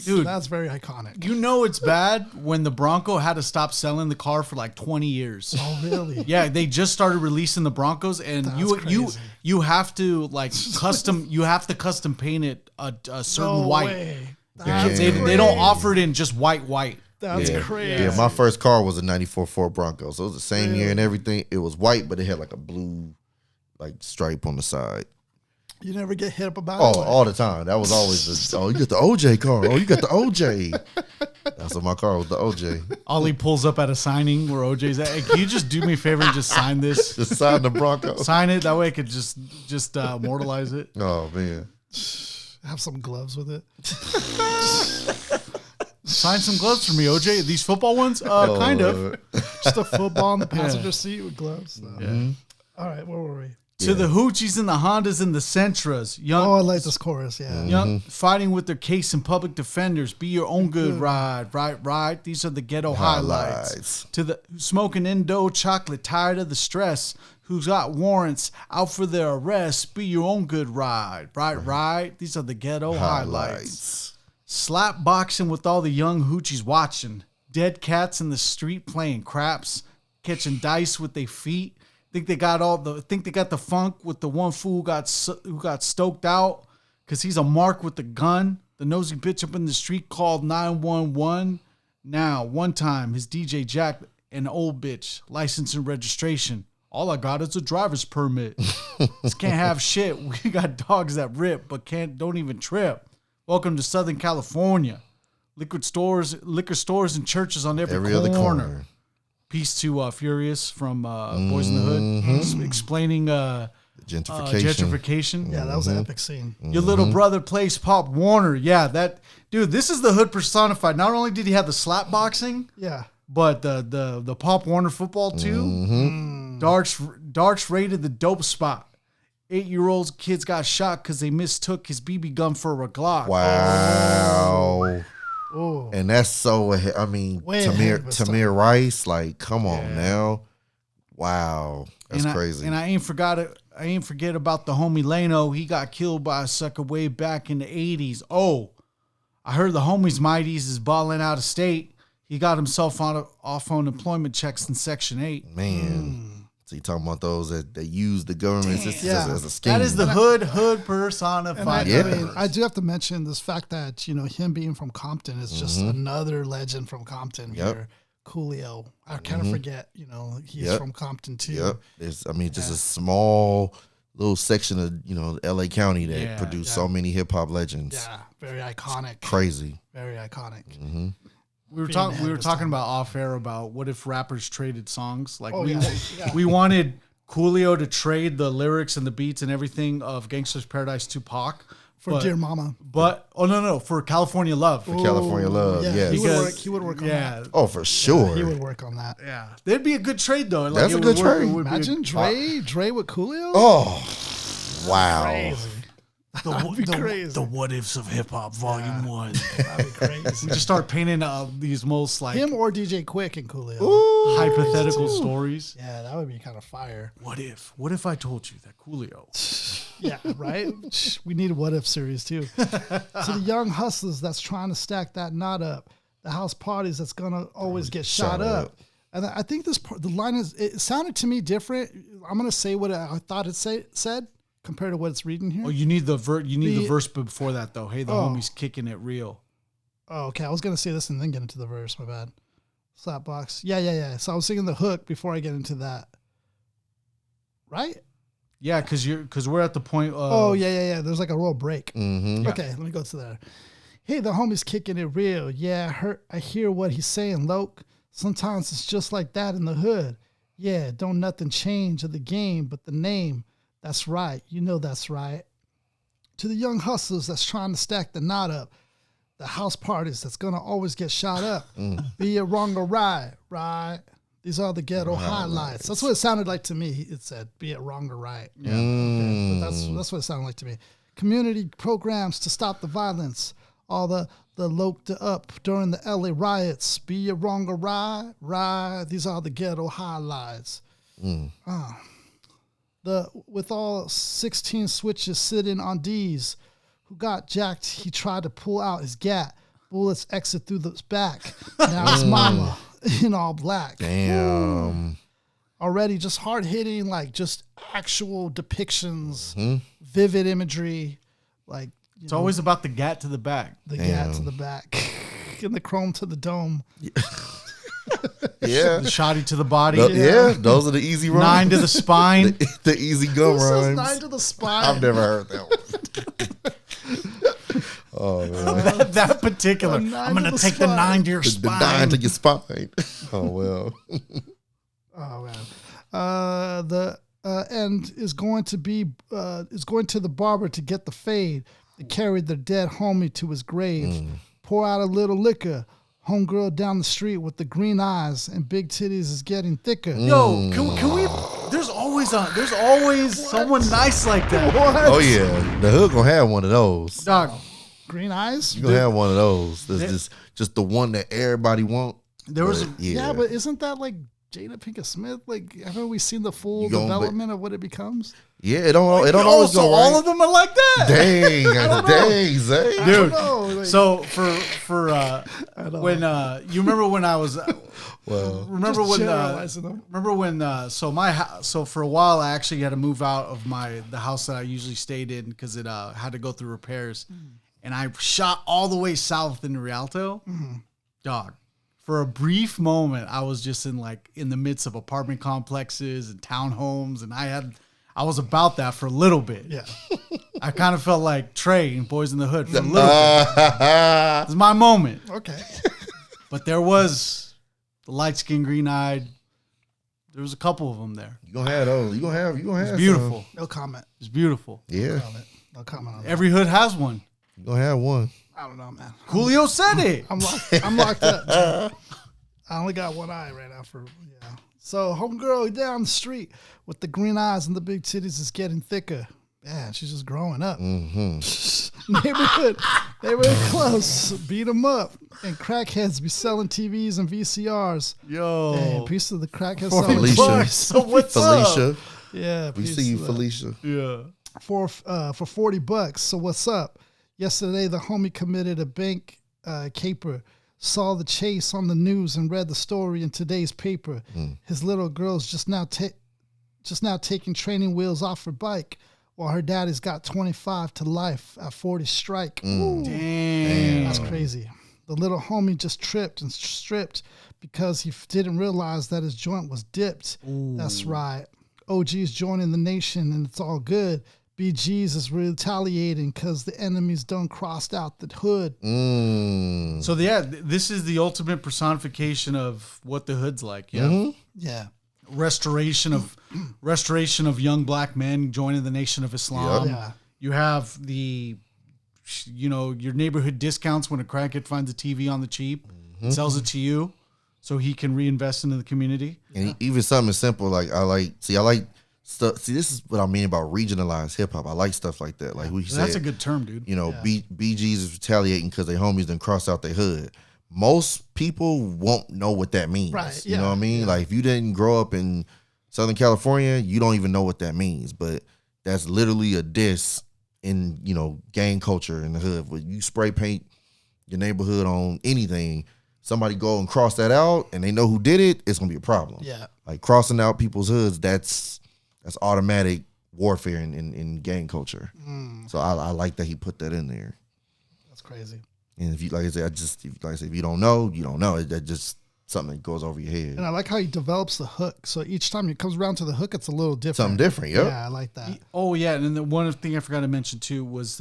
dude, that's very iconic.
You know it's bad when the Bronco had to stop selling the car for like 20 years.
Oh, really?
Yeah, they just started releasing the Broncos, and you have to custom paint it a certain
no
white.
Way.
They don't offer it in just white.
That's crazy.
Yeah, my first car was a 94 Ford Bronco. So it was the same year and everything. It was white, but it had like a blue stripe on the side.
You never get hit up about it?
Oh, all the time. That was always you got the OJ car. Oh, you got the OJ. That's what my car was, the OJ.
Ollie pulls up at a signing where OJ's at. Hey, can you just do me a favor and just sign this?
Just sign the Bronco.
Sign it. That way I could just immortalize it.
Oh, man.
Have some gloves with it.
Sign some gloves for me, OJ. These football ones? Kind of.
Just a football in the passenger seat with gloves. All right, where were we?
To the Hoochies and the Hondas and the Sentras.
I like this chorus,
Young, fighting with their case and public defenders. Be your own good ride. Right. These are the ghetto highlights. To the smoking Indo chocolate, tired of the stress. Who's got warrants out for their arrest. Be your own good ride. Right. These are the ghetto highlights. Slap boxing with all the young hoochies watching. Dead cats in the street playing craps. Catching dice with their feet. Think they got the funk with the one fool who got stoked out because he's a mark with the gun. The nosy bitch up in the street called 911. Now, one time, his DJ Jack, an old bitch, license and registration. All I got is a driver's permit. Just can't have shit. We got dogs that rip, but don't even trip. Welcome to Southern California. Liquor stores, and churches on every
other
corner.
corner.
Peace to Furious from Boys in the Hood, explaining gentrification.
Yeah, that was an epic scene.
Your little brother plays Pop Warner. Yeah, that dude. This is the hood personified. Not only did he have the slap boxing, but the Pop Warner football too. Darts raided the dope spot. 8-year-old kids got shot because they mistook his BB gun for a Glock.
Wow.
Oh.
And that's so. I mean, Tamir Rice. Like, come on now. Wow, that's crazy.
And I ain't forget about the homie Leno. He got killed by a sucker way back in the 80s. Oh, I heard the homies Mighties is balling out of state. He got himself off unemployment checks in Section 8.
Man. So you talking about those that use the government system as a scheme.
That is the hood personified.
I mean, I do have to mention this fact that, him being from Compton is just another legend from Compton here. Coolio. I kind of forget, he's from Compton too.
Yep. There's, just a small little section of, LA County that produced so many hip hop legends.
Yeah. Very iconic.
It's crazy.
Very iconic.
Mm-hmm.
We were talking about off air about what if rappers traded songs. Like
we
wanted Coolio to trade the lyrics and the beats and everything of Gangsta's Paradise Tupac
for Dear Mama.
But for California Love.
For California Love, yes.
He would work on that.
Oh, for sure.
Yeah, he would work on that.
Yeah. That'd be a good trade though.
That's a good trade.
Imagine Dre with Coolio.
Oh, wow.
Crazy.
The what ifs of hip hop volume 1.
That'd be crazy.
We just start painting these most like
him or DJ Quick and Coolio.
Ooh,
hypothetical stories.
Yeah, that would be kind of fire.
What if I told you that Coolio?
Yeah, right. We need a what if series too. So the young hustlers that's trying to stack that knot up, the house parties that's gonna always get shot up. And I think the line it sounded to me different. I'm gonna say what I thought it said. Compared to what it's reading here.
Oh, you need the verse before that though. Hey, the homie's kicking it real.
Oh, okay. I was gonna say this and then get into the verse. My bad. Slapbox. Yeah. So I was singing the hook before I get into that. Right?
Yeah, because we're at the point.
Oh yeah. There's like a real break.
Mm-hmm.
Okay, let me go to there. Hey, the homie's kicking it real. Yeah, I hear what he's saying, Loke. Sometimes it's just like that in the hood. Yeah, don't nothing change of the game but the name. That's right. That's right. To the young hustlers that's trying to stack the knot up, the house parties that's going to always get shot up, be it wrong or right. These are the ghetto highlights. That's what it sounded like to me. It said, be it wrong or right. Yeah. Okay. But that's what it sounded like to me. Community programs to stop the violence. All the loped up during the LA riots. Be it wrong or right. These are the ghetto highlights. With all 16 switches sitting on D's, who got jacked, he tried to pull out his gat. Bullets exit through the back. Now it's mama in all black.
Damn.
Already just hard hitting, like just actual depictions, vivid imagery. Like
it's always about the gat to the back.
The gat to the back. And the chrome to the dome.
Yeah,
the shotty to the body.
Those are the easy runs.
9 to the spine.
the easy gun runs.
9 to the spine.
I've never heard that one. Oh
man, that particular. I'm gonna take the 9 to your spine.
The 9 to your spine. Oh well.
Oh man. The end is going to the barber to get the fade. They carried their dead homie to his grave. Pour out a little liquor. Homegirl down the street with the green eyes and big titties is getting thicker.
Yo, can we? There's always someone nice like that.
What?
Oh yeah, the hood gonna have one of those.
Dog,
green eyes.
You gonna have one of those. That's just the one that everybody want.
There was
but isn't that like Jada Pinkett Smith? Like, haven't we seen the full development of what it becomes?
Yeah, it don't always go right.
All of them are like that.
Dang, Zay.
Dude.
Like,
so for when you remember when I was remember when so for a while I actually had to move out of the house that I usually stayed in because it had to go through repairs, and I shot all the way south in Rialto. Dog. For a brief moment, I was just in the midst of apartment complexes and townhomes, and I I was about that for a little bit.
Yeah.
I kind of felt like Trey in Boys in the Hood for a little bit. It was my moment.
Okay.
But there was the light-skinned, green-eyed. There was a couple of them there.
You gonna have those. You gonna have.
It's beautiful.
Some.
No comment.
It's beautiful.
Yeah.
No comment on that.
Every hood has one.
You gonna have one.
I don't know, man.
Coolio said it.
I'm locked up. I only got one eye right now So homegirl down the street with the green eyes and the big titties is getting thicker. Man, she's just growing up. Neighborhood close. Beat them up. And crackheads be selling TVs and VCRs.
Yo.
Hey, piece of the crackhead
Felicia.
selling.
So what's
Felicia.
up?
Yeah.
We see you, Felicia.
Yeah.
For $40. So what's up? Yesterday, the homie committed a bank caper. Saw the chase on the news and read the story in today's paper. His little girl's just now taking training wheels off her bike, while her daddy's got 25 to life at 40 strike.
Damn.
That's crazy. The little homie just tripped and stripped because he didn't realize that his joint was dipped. Ooh. That's right. OG's joining the nation and it's all good. BG's is retaliating because the enemies done crossed out the hood.
So this is the ultimate personification of what the hood's like. Yeah,
Yeah.
Restoration of young black men joining the Nation of Islam.
Yeah.
You have your neighborhood discounts when a crackhead finds a TV on the cheap, sells it to you, so he can reinvest into the community.
And even something as simple like I like stuff. See, this is what I mean about regionalized hip hop. I like stuff like that. Like we said,
That's a good term, dude.
BGs is retaliating because their homies done crossed out their hood. Most people won't know what that means.
Right.
You know what I mean? Like if you didn't grow up in Southern California, you don't even know what that means. But that's literally a diss in, gang culture in the hood. When you spray paint your neighborhood on anything, somebody go and cross that out and they know who did it, it's gonna be a problem.
Yeah.
Like crossing out people's hoods, that's automatic warfare in gang culture. So I like that he put that in there.
That's crazy.
And if you if you don't know, you don't know. That's just something that goes over your head.
And I like how he develops the hook. So each time he comes around to the hook, it's a little different.
Something different, yep.
Yeah, I like that.
Oh yeah, and then the one thing I forgot to mention too was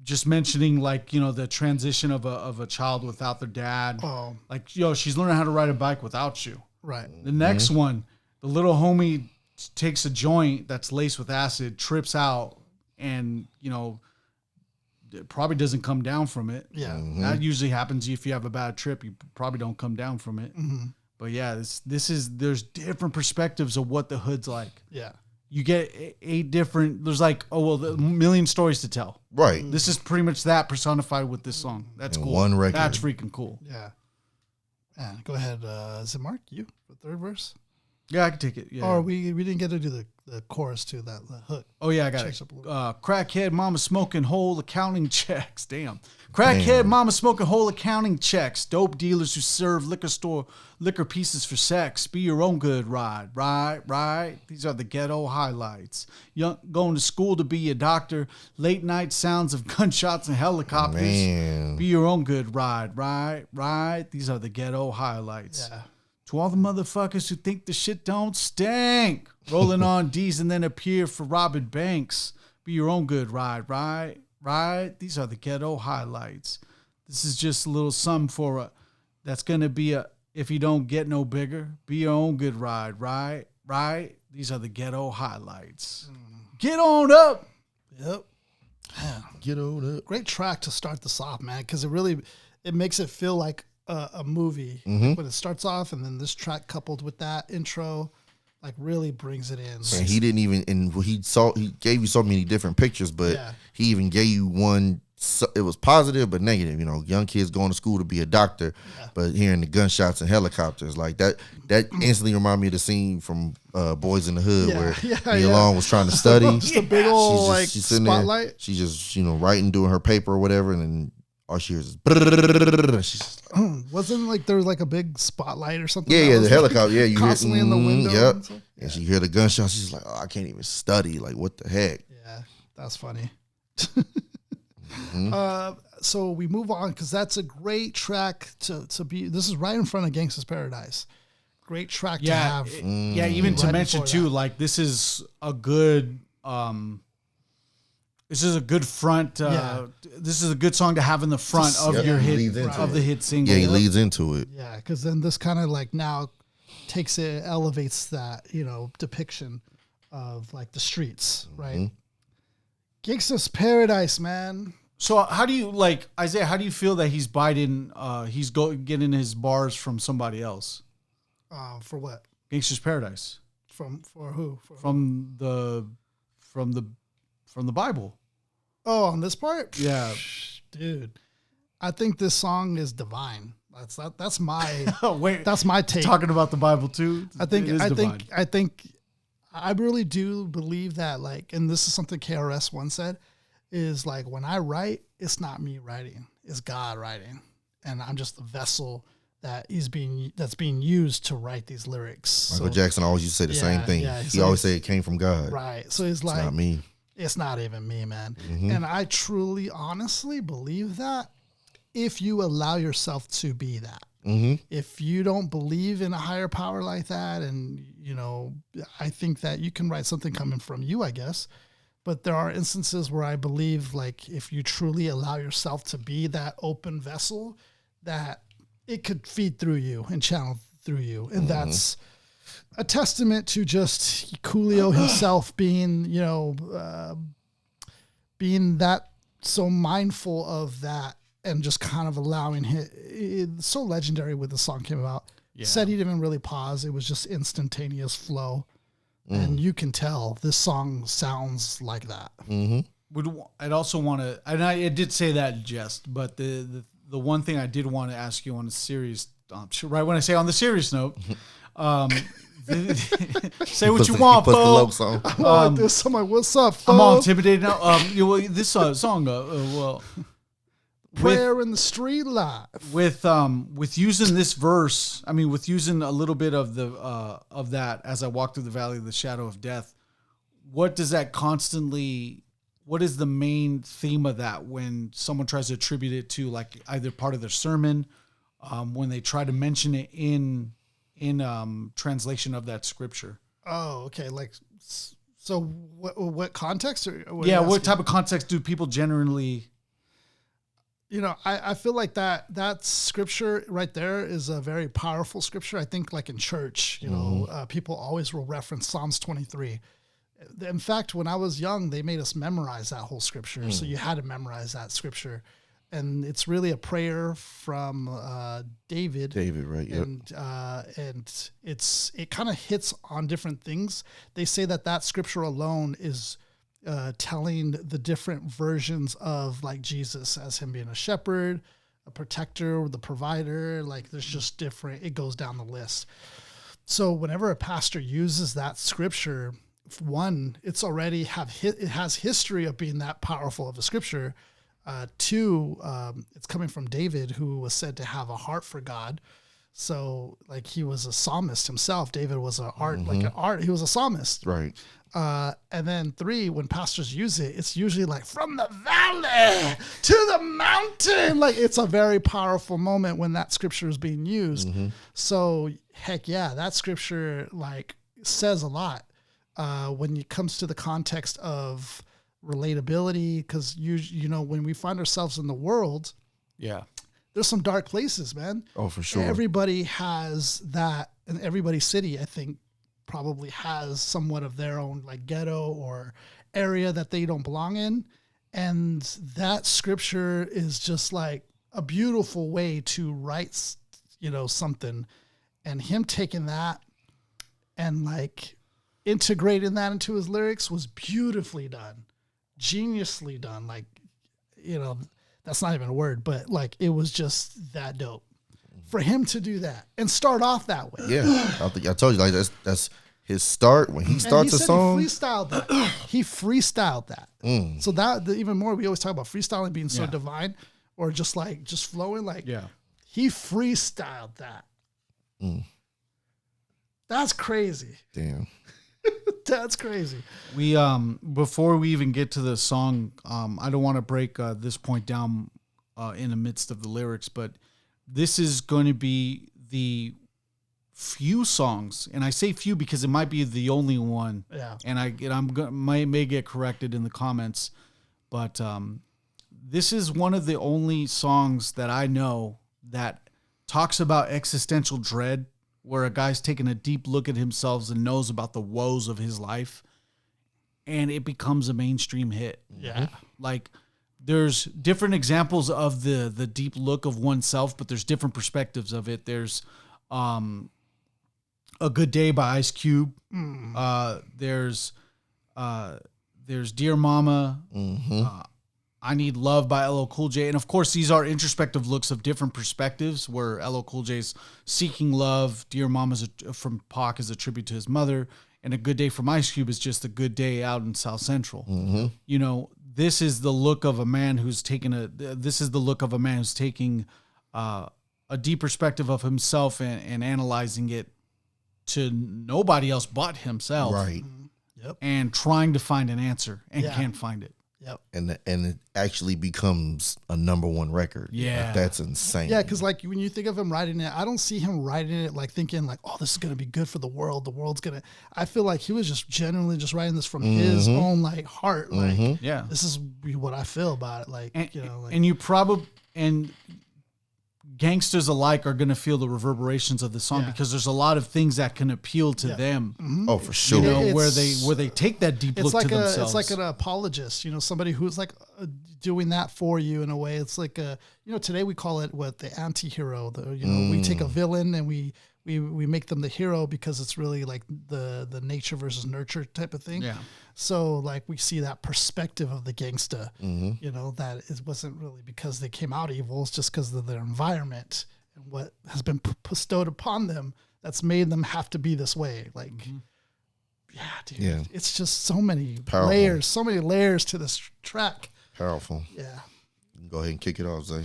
just mentioning the transition of a child without their dad.
Oh.
Like she's learning how to ride a bike without you.
Right.
The next one, the little homie takes a joint that's laced with acid, trips out, and it probably doesn't come down from it.
Yeah.
That usually happens if you have a bad trip. You probably don't come down from it. But yeah, there's different perspectives of what the hood's like.
Yeah.
You get 8 different. There's a million stories to tell.
Right.
This is pretty much that personified with this song. That's cool.
One record.
That's freaking cool.
Yeah. Yeah. Go ahead. Is it Mark? You? The third verse?
Yeah, I can take it. Yeah.
Or we didn't get to do the chorus to the hook.
Oh yeah, I got it. Crackhead mama smoking whole accounting checks. Damn. Crackhead mama smoking whole accounting checks. Dope dealers who serve liquor pieces for sex. Be your own good ride. Right. These are the ghetto highlights. Going to school to be a doctor. Late night sounds of gunshots and helicopters.
Man.
Be your own good ride. Right. These are the ghetto highlights. Yeah. To all the motherfuckers who think the shit don't stink. Rolling on D's and then appear for robbing banks. Be your own good ride, right? These are the ghetto highlights. This is just a little something for that's going to be if you don't get no bigger, be your own good ride, right? These are the ghetto highlights. Get on up.
Yep. Yeah.
Get on up.
Great track to start this off, man, because it makes it feel like a movie when it starts off, and then this track coupled with that intro really brings it in.
And he didn't even, and he gave you so many different pictures, but he even gave you one. It was positive but negative. Young kids going to school to be a doctor, but hearing the gunshots and helicopters like that instantly reminded me of the scene from Boys in the Hood where Nia Long was trying to study.
Just a big old
she's sitting
spotlight.
There, she's just writing, doing her paper or whatever, and then all she hears is she's
wasn't there was a big spotlight or something?
Yeah, the helicopter. Yeah, you
constantly in the window.
Yep. And she hear the gunshots. She's like, "Oh, I can't even study. Like, what the heck?"
Yeah, that's funny. So we move on because that's a great track to be. This is right in front of Gangsta's Paradise. great track to have.
Yeah, even to
right
mention
before
too,
that.
like this is a good front. This is a good song to have in the front of your hit of the hit single.
Yeah, he leads into it.
Yeah, because then this kind of like now takes it, elevates that, you know, depiction of like the streets, right? Gangsta's Paradise, man.
So how do you like Isaiah? How do you feel that he's biting? He's getting his bars from somebody else.
For what?
Gangsta's Paradise.
For who?
From the Bible.
Oh, on this part?
Yeah,
dude. I think this song is divine. That's my
wait.
That's my take.
Talking about the Bible too.
I think I really do believe that, like, and this is something KRS once said, is like, when I write, it's not me writing, it's God writing, and I'm just the vessel that's being used to write these lyrics.
Michael Jackson always used to say the same thing.
Yeah,
he always said it came from God.
Right. So it's like,
not me.
It's not even me, man. And I truly, honestly believe that if you allow yourself to be that. If you don't believe in a higher power like that, and, you know, I think that you can write something coming from you, I guess. But there are instances where I believe, like, if you truly allow yourself to be that open vessel, that it could feed through you and channel through you. And that's a testament to just Coolio himself being, you know, being that so mindful of that and just kind of allowing it's so legendary when the song came out. Yeah. Said he didn't even really pause. It was just instantaneous flow. And you can tell this song sounds like that.
I'd also want to, and I did say that in jest, but the one thing I did want to ask you on a serious, right when I say on the serious note, say what you want, folks.
I'm like this. I'm like, what's up, folks?
I'm all intimidated now. This song, well,
prayer in the street life.
With using this verse, I mean, with using a little bit of the of that as I walk through the valley of the shadow of death, what does that constantly? What is the main theme of that when someone tries to attribute it to like either part of their sermon, when they try to mention it in translation of that scripture?
Oh, okay. Like, so what context?
What type of context do people generally?
You know, I feel like that scripture right there is a very powerful scripture. I think like in church, you know, people always will reference Psalms 23. In fact, when I was young, they made us memorize that whole scripture. So you had to memorize that scripture. And it's really a prayer from David.
David, right? Yep.
And it kind of hits on different things. They say that scripture alone is telling the different versions of like Jesus as him being a shepherd, a protector, the provider. Like there's just different. It goes down the list. So whenever a pastor uses that scripture, one, it's already it has history of being that powerful of a scripture. Two, it's coming from David, who was said to have a heart for God. So like he was a psalmist himself. David was he was a psalmist.
Right.
And then three, when pastors use it, it's usually like from the valley to the mountain. Like it's a very powerful moment when that scripture is being used. So heck yeah, that scripture like says a lot when it comes to the context of relatability, because you know when we find ourselves in the world, there's some dark places, man.
Oh, for sure.
Everybody has that, and every city, I think, probably has somewhat of their own like ghetto or area that they don't belong in, and that scripture is just like a beautiful way to write, you know, something, and him taking that and like integrating that into his lyrics was beautifully done. Geniusly done. Like, you know, that's not even a word, but like it was just that dope for him to do that and start off that way.
Yeah, I told you, like that's his start when he starts a song.
He freestyled that. He freestyled that. So that even more, we always talk about freestyling being so divine, or just flowing. Like he freestyled that. That's crazy.
Damn.
That's crazy.
We before we even get to the song, I don't want to break this point down in the midst of the lyrics, but this is going to be the few songs, and I say few because it might be the only one.
Yeah.
And may get corrected in the comments, but this is one of the only songs that I know that talks about existential dread, where a guy's taking a deep look at himself and knows about the woes of his life, and it becomes a mainstream hit.
Yeah.
Like, there's different examples of the deep look of oneself, but there's different perspectives of it. There's A Good Day by Ice Cube. There's Dear Mama. I Need Love by LL Cool J. And of course, these are introspective looks of different perspectives, where LL Cool J's seeking love. Dear Mama from Pac is a tribute to his mother. And A Good Day from Ice Cube is just a good day out in South Central. You know, this is the look of a man who's taking a deep perspective of himself and analyzing it to nobody else but himself.
Right.
Yep.
And trying to find an answer and can't find it.
Yep.
And it actually becomes a number one record.
Yeah.
Like, that's insane.
Yeah, because like when you think of him writing it, I don't see him writing it like thinking like, oh, this is gonna be good for the world. The world's gonna. I feel like he was just genuinely just writing this from his own like heart. Like, this is what I feel about it. Like,
And,
you know, like,
and you probably gangsters alike are going to feel the reverberations of the song because there's a lot of things that can appeal to them.
Oh, for sure.
You know,
It's-
where they take that deep look
like
to themselves.
it's like an apologist, you know, somebody who's like doing that for you in a way. It's like today we call it the anti-hero. We take a villain and we make them the hero because it's really like the nature versus nurture type of thing.
Yeah.
So like we see that perspective of the gangsta, you know, that it wasn't really because they came out evil. It's just because of their environment and what has been bestowed upon them that's made them have to be this way. Like, yeah, dude, it's just so many layers to this track.
Powerful.
Yeah.
Go ahead and kick it off, Zay.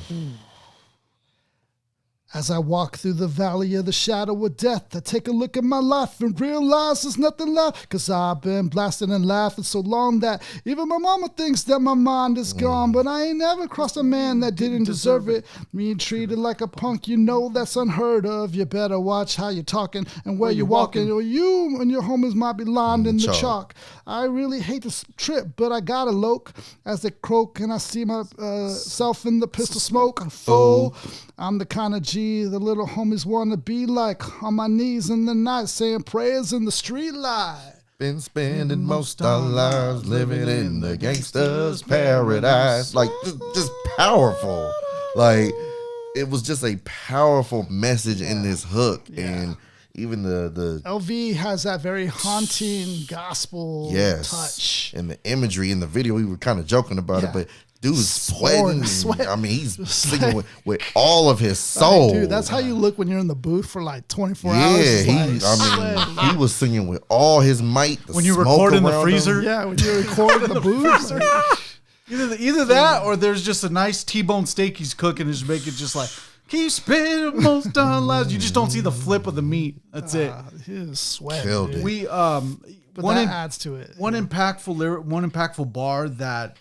As I walk through the valley of the shadow of death, I take a look at my life and realize there's nothing left. Cause I've been blasting and laughing so long that even my mama thinks that my mind is gone. But I ain't never crossed a man that didn't deserve it. Me treated like a punk, you know that's unheard of. You better watch how you're talking and where you're walking, or you and your homies might be lined in the chalk. I really hate to trip, but I gotta loke as they croak and I see myself in the pistol smoke. Full. I'm the kind of G the little homies want to be like, on my knees in the night saying prayers in the street light.
Been spending most our lives living in the gangster's paradise. Like, just powerful. Like, it was just a powerful message in this hook. And even the
LV has that very haunting gospel touch.
And the imagery in the video, we were kind of joking about it, but dude's sweating. I mean, he's singing with all of his soul.
Like, dude, that's how you look when you're in the booth for like 24 hours.
He was singing with all his might.
When you record in the freezer?
Yeah, when you record in the booth.
Either that or there's just a nice T-bone steak he's cooking and just make it just like, keep spinning most our lives. You just don't see the flip of the meat. That's it.
His sweat.
Killed it.
We
but that adds to it.
One impactful bar that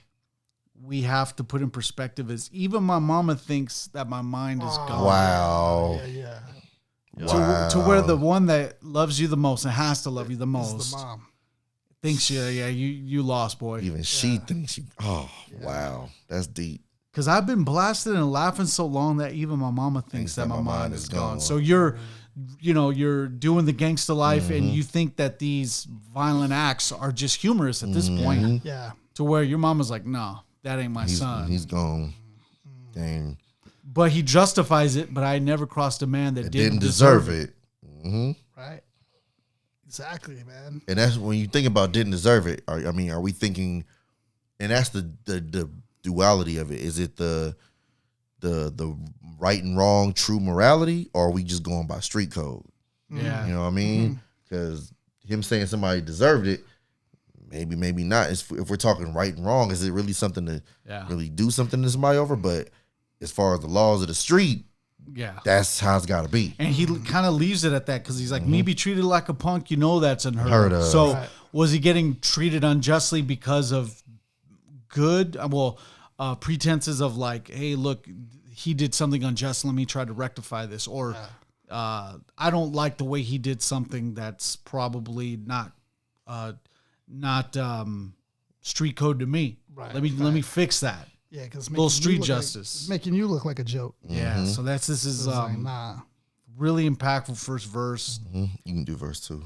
we have to put in perspective is even my mama thinks that my mind is gone.
Wow.
Yeah.
Wow.
To where the one that loves you the most and has to love you the most
the mom.
thinks you lost, boy.
Even she thinks you. Oh, wow. That's deep.
Because I've been blasting and laughing so long that even my mama thinks that my mind is gone. So you're doing the gangsta life and you think that these violent acts are just humorous at this point.
Yeah.
To where your mama's like, no, that ain't my son.
He's gone. Dang.
But he justifies it, but I never crossed a man that didn't
deserve it.
Right. Exactly, man.
And that's when you think about didn't deserve it. Are we thinking, and that's the duality of it. Is it the right and wrong, true morality, or are we just going by street code?
Yeah.
You know what I mean? Because him saying somebody deserved it, maybe not. If we're talking right and wrong, is it really something to really do something to somebody over? But as far as the laws of the street, that's how it's got to be.
And he kind of leaves it at that because he's like, me be treated like a punk, you know that's unheard of. So was he getting treated unjustly because of pretenses of like, hey, look, he did something unjust, let me try to rectify this? Or I don't like the way he did something that's probably not street code to me.
Right.
Let me fix that.
Yeah, because
little street justice,
making you look like a joke.
Yeah. So this is
nah.
really impactful first verse.
You can do verse 2.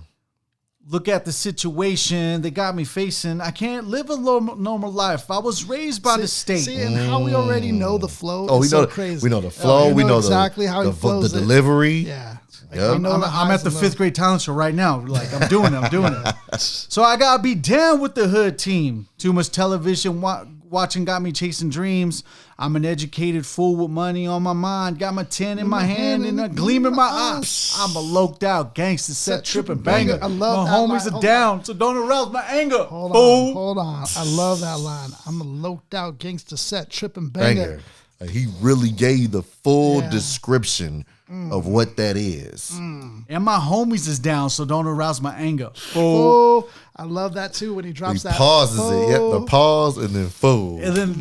Look at the situation they got me facing. I can't live a normal life. I was raised by the state.
See, and how we already know the flow.
Oh,
is
we know
so crazy.
We know the flow. We know
exactly how he flows
the delivery.
Yeah.
Yep.
I'm at the 5th grade talent show right now. Like I'm doing it. So I gotta be down with the hood team. Too much television watching got me chasing dreams. I'm an educated fool with money on my mind. Got my 10 in my hand and a gleam in my eyes. I'm a loped out gangster, set tripping banger.
I love
my
that
homies
line.
are down, so don't arouse my anger.
Hold on. I love that line. I'm a loped out gangster, set tripping banger.
Like, he really gave the full description of what that is.
And my homies is down, so don't arouse my anger.
Oh, I love that too when he drops
He
that.
pauses it. Yep, the pause and then full.
And then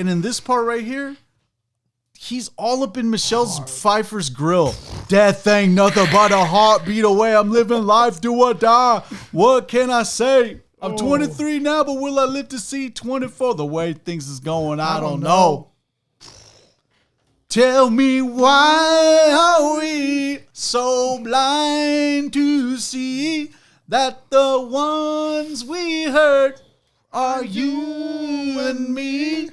in this part right here, he's all up in Michelle's Pfeiffer's grill. Death ain't nothing but a heartbeat away. I'm living life, do or die. What can I say? I'm 23 now, but will I live to see 24? The way things is going, I don't know. Tell me why are we so blind to see that the ones we hurt are you and me?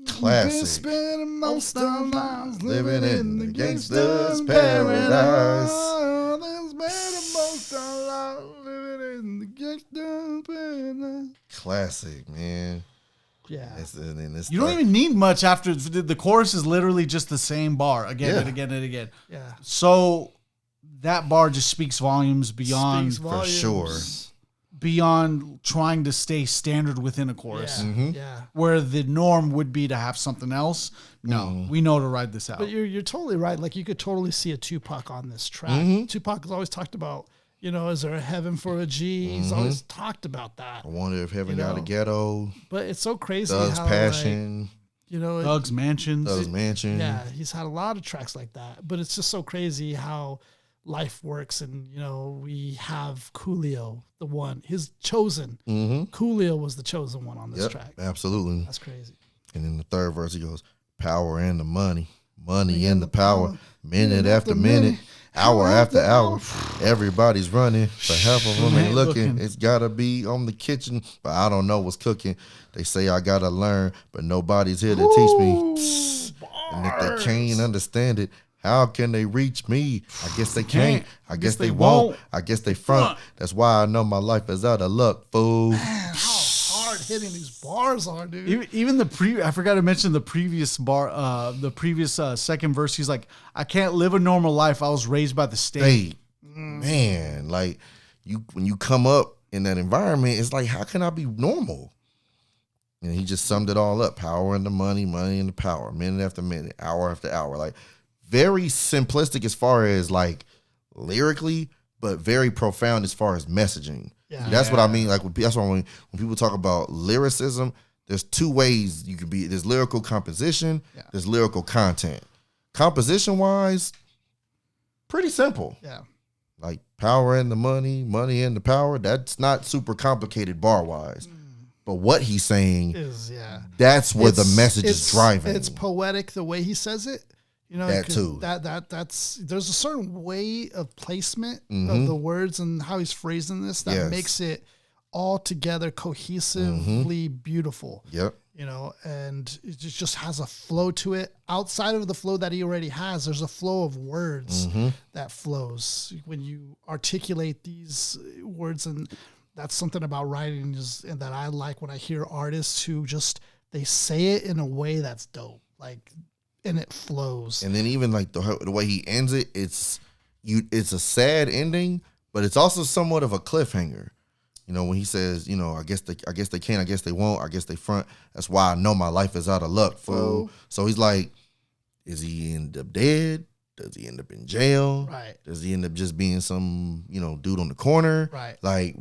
Classic.
Spending most of our lives
Living in the gangster's paradise. Classic, man.
Yeah.
You don't even need much after the chorus is literally just the same bar again and again and again.
Yeah.
So that bar just speaks volumes beyond
for sure.
Beyond trying to stay standard within a chorus.
Yeah.
Where the norm would be to have something else. No, we know to ride this out.
But you're totally right. Like you could totally see a Tupac on this track. Tupac has always talked about, is there a heaven for a G? He's always talked about that.
I wonder if heaven got a ghetto.
But it's so crazy
Doug's
how
Passion.
Doug's Mansion.
Doug's Mansion.
Yeah, he's had a lot of tracks like that. But it's just so crazy how life works. And, we have Coolio, the one, his chosen. Coolio was the chosen one on this track.
Absolutely.
That's crazy.
And in the third verse, he goes, power and the money and the power, minute after minute, hour after hour. Everybody's running, but half of them ain't looking. It's gotta be on the kitchen, but I don't know what's cooking. They say I gotta learn, but nobody's here to teach me. And if they can't understand it, how can they reach me? I guess they can't. I guess they won't. I guess they front. That's why I know my life is out of luck, fool.
Man, how hard hitting these bars are, dude.
Even I forgot to mention the previous bar, the previous second verse. He's like, I can't live a normal life. I was raised by the state.
Man, like when you come up in that environment, it's like, how can I be normal? And he just summed it all up. Power and the money and the power, minute after minute, hour after hour. Like very simplistic as far as like lyrically, but very profound as far as messaging. Yeah. See, that's what I mean. Like that's why when people talk about lyricism, there's two ways you could be. There's lyrical composition. Yeah. There's lyrical content. Composition wise, pretty simple.
Yeah.
Like power and the money and the power. That's not super complicated bar wise. But what he's saying that's where the message is driving.
It's poetic the way he says it.
That too.
That's there's a certain way of placement of the words and how he's phrasing this that makes it all together cohesively beautiful.
Yep.
And it just has a flow to it. Outside of the flow that he already has, there's a flow of words that flows when you articulate these words. And that's something about writing and that I like when I hear artists who just, they say it in a way that's dope. Like, and it flows.
And then even like the way he ends it, it's a sad ending, but it's also somewhat of a cliffhanger. When he says, I guess they can't, I guess they won't, I guess they front. That's why I know my life is out of luck, fool. So he's like, is he end up dead? Does he end up in jail?
Right.
Does he end up just being some, dude on the corner?
Right.
Like,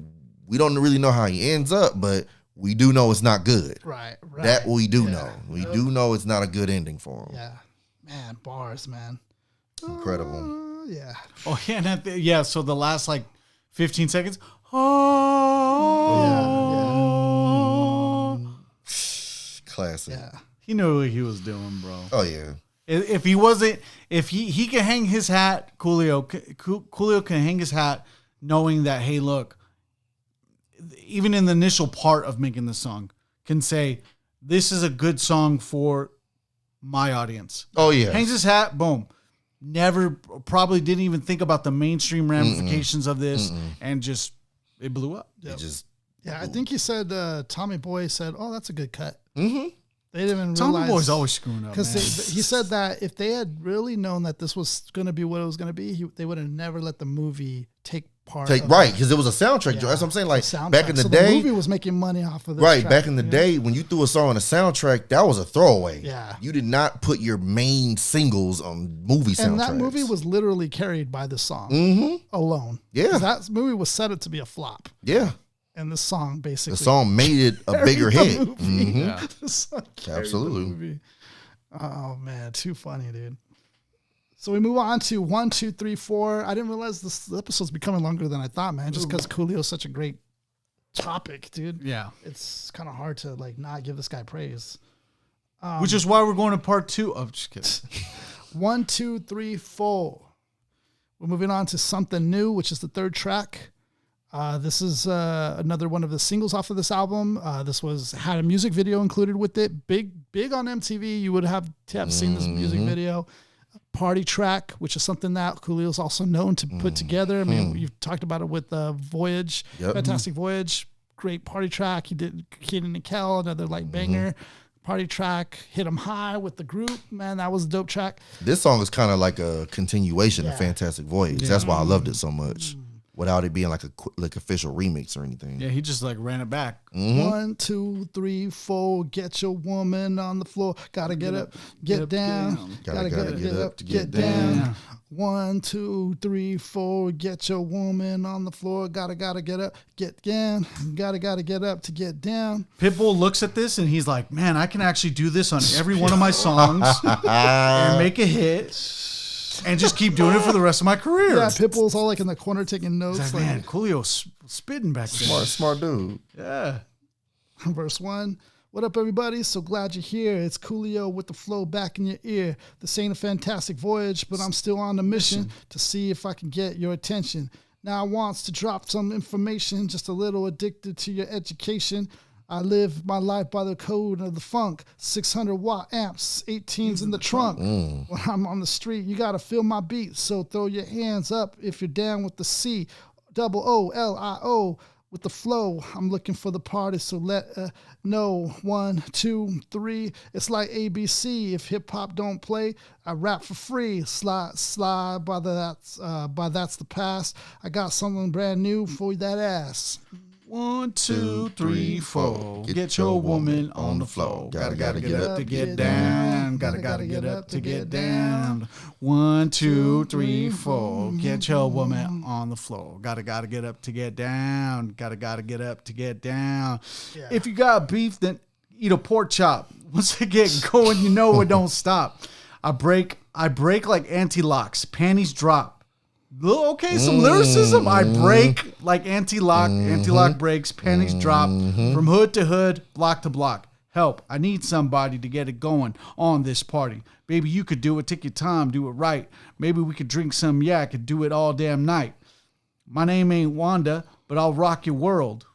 we don't really know how he ends up, but we do know it's not good.
Right.
That we do know. We do know it's not a good ending for him.
Yeah. Man, bars, man.
Incredible.
Yeah.
Oh yeah, So the last like 15 seconds. Oh.
Yeah.
Classic.
Yeah.
He knew what he was doing, bro.
Oh yeah.
If he can hang his hat, Coolio can hang his hat, knowing that, hey, look, even in the initial part of making the song, can say, this is a good song for my audience.
Oh yeah.
Hangs his hat, boom. Probably didn't even think about the mainstream ramifications of this, and just it blew up.
It just.
Yeah, I think he said Tommy Boy said, "Oh, that's a good cut."
Mm-hmm.
They didn't even
Tommy
realize,
Boy's always screwing up,
because
man.
he said that if they had really known that this was going to be what it was going to be, they would have never let the movie take part.
Right, because it was a soundtrack.
Yeah,
That's what I'm saying. Like
soundtrack.
back in the
So
day,
the movie was making money off of this.
right?
track,
Back in the day, when you threw a song on a soundtrack, that was a throwaway.
Yeah.
You did not put your main singles on movie soundtracks.
And that movie was literally carried by the song alone.
Yeah.
'Cause that movie was set up to be a flop.
Yeah.
And the song basically.
The song made it a bigger hit. Mm-hmm.
Yeah.
The song carried
Absolutely.
the movie. Oh man, too funny, dude. So we move on to 1, 2, 3, 4. I didn't realize this episode's becoming longer than I thought, man. Just because Coolio's such a great topic, dude.
Yeah.
It's kind of hard to like not give this guy praise.
Which is why we're going to part 2 of just kidding.
1, 2, 3, 4. We're moving on to Something New, which is the third track. This is another one of the singles off of this album. This had a music video included with it. Big on MTV. You would have seen this music video. Party track, which is something that Coolio's also known to put together. I mean, you've talked about it with Voyage, Fantastic Voyage. Great party track. He did Chino XL, another like banger. Party track, Hit 'em High with the group. Man, that was a dope track.
This song is kind of like a continuation of Fantastic Voyage. That's why I loved it so much. Without it being like a official remix or anything.
Yeah, he just like ran it back.
1, 2, 3, 4. Get your woman on the floor. Gotta get up, get down. Gotta get up to get down. 1, 2, 3, 4. Get your woman on the floor. Gotta get up, get down. Gotta get up to get down.
Pitbull looks at this and he's like, "Man, I can actually do this on every one of my songs and make a hit." And just keep doing it for the rest of my career.
Yeah, Pitbull's all like in the corner taking notes.
Like, man, Coolio's spitting back there.
Smart dude.
Yeah.
Verse 1. What up, everybody? So glad you're here. It's Coolio with the flow back in your ear. This ain't a fantastic voyage, but I'm still on the mission to see if I can get your attention. Now I wants to drop some information, just a little addicted to your education. I live my life by the code of the funk. 600 watt amps, 18s in the trunk. When I'm on the street, you got to feel my beat. So throw your hands up if you're down with the COOLIO with the flow. I'm looking for the party, so let know. 1, 2, 3. It's like ABC. If hip hop don't play, I rap for free. Slide by that's the past. I got something brand new for that ass.
1, 2, 3, 4. Get your woman on the floor. Gotta get up to get down. Gotta get up to get down. 1, 2, 3, 4. Get your woman on the floor. Gotta get up to get down. Gotta get up to get down.
Yeah.
If you got beef, then eat a pork chop. Once it get going, you know it don't stop. I break like anti-locks. Panties drop. Okay, some lyricism. I break like anti-lock. Anti-lock breaks. Panties drop. From hood to hood, block to block. Help. I need somebody to get it going on this party. Baby, you could do it. Take your time. Do it right. Maybe we could drink some yak and do it all damn night. My name ain't Wanda, but I'll rock your world.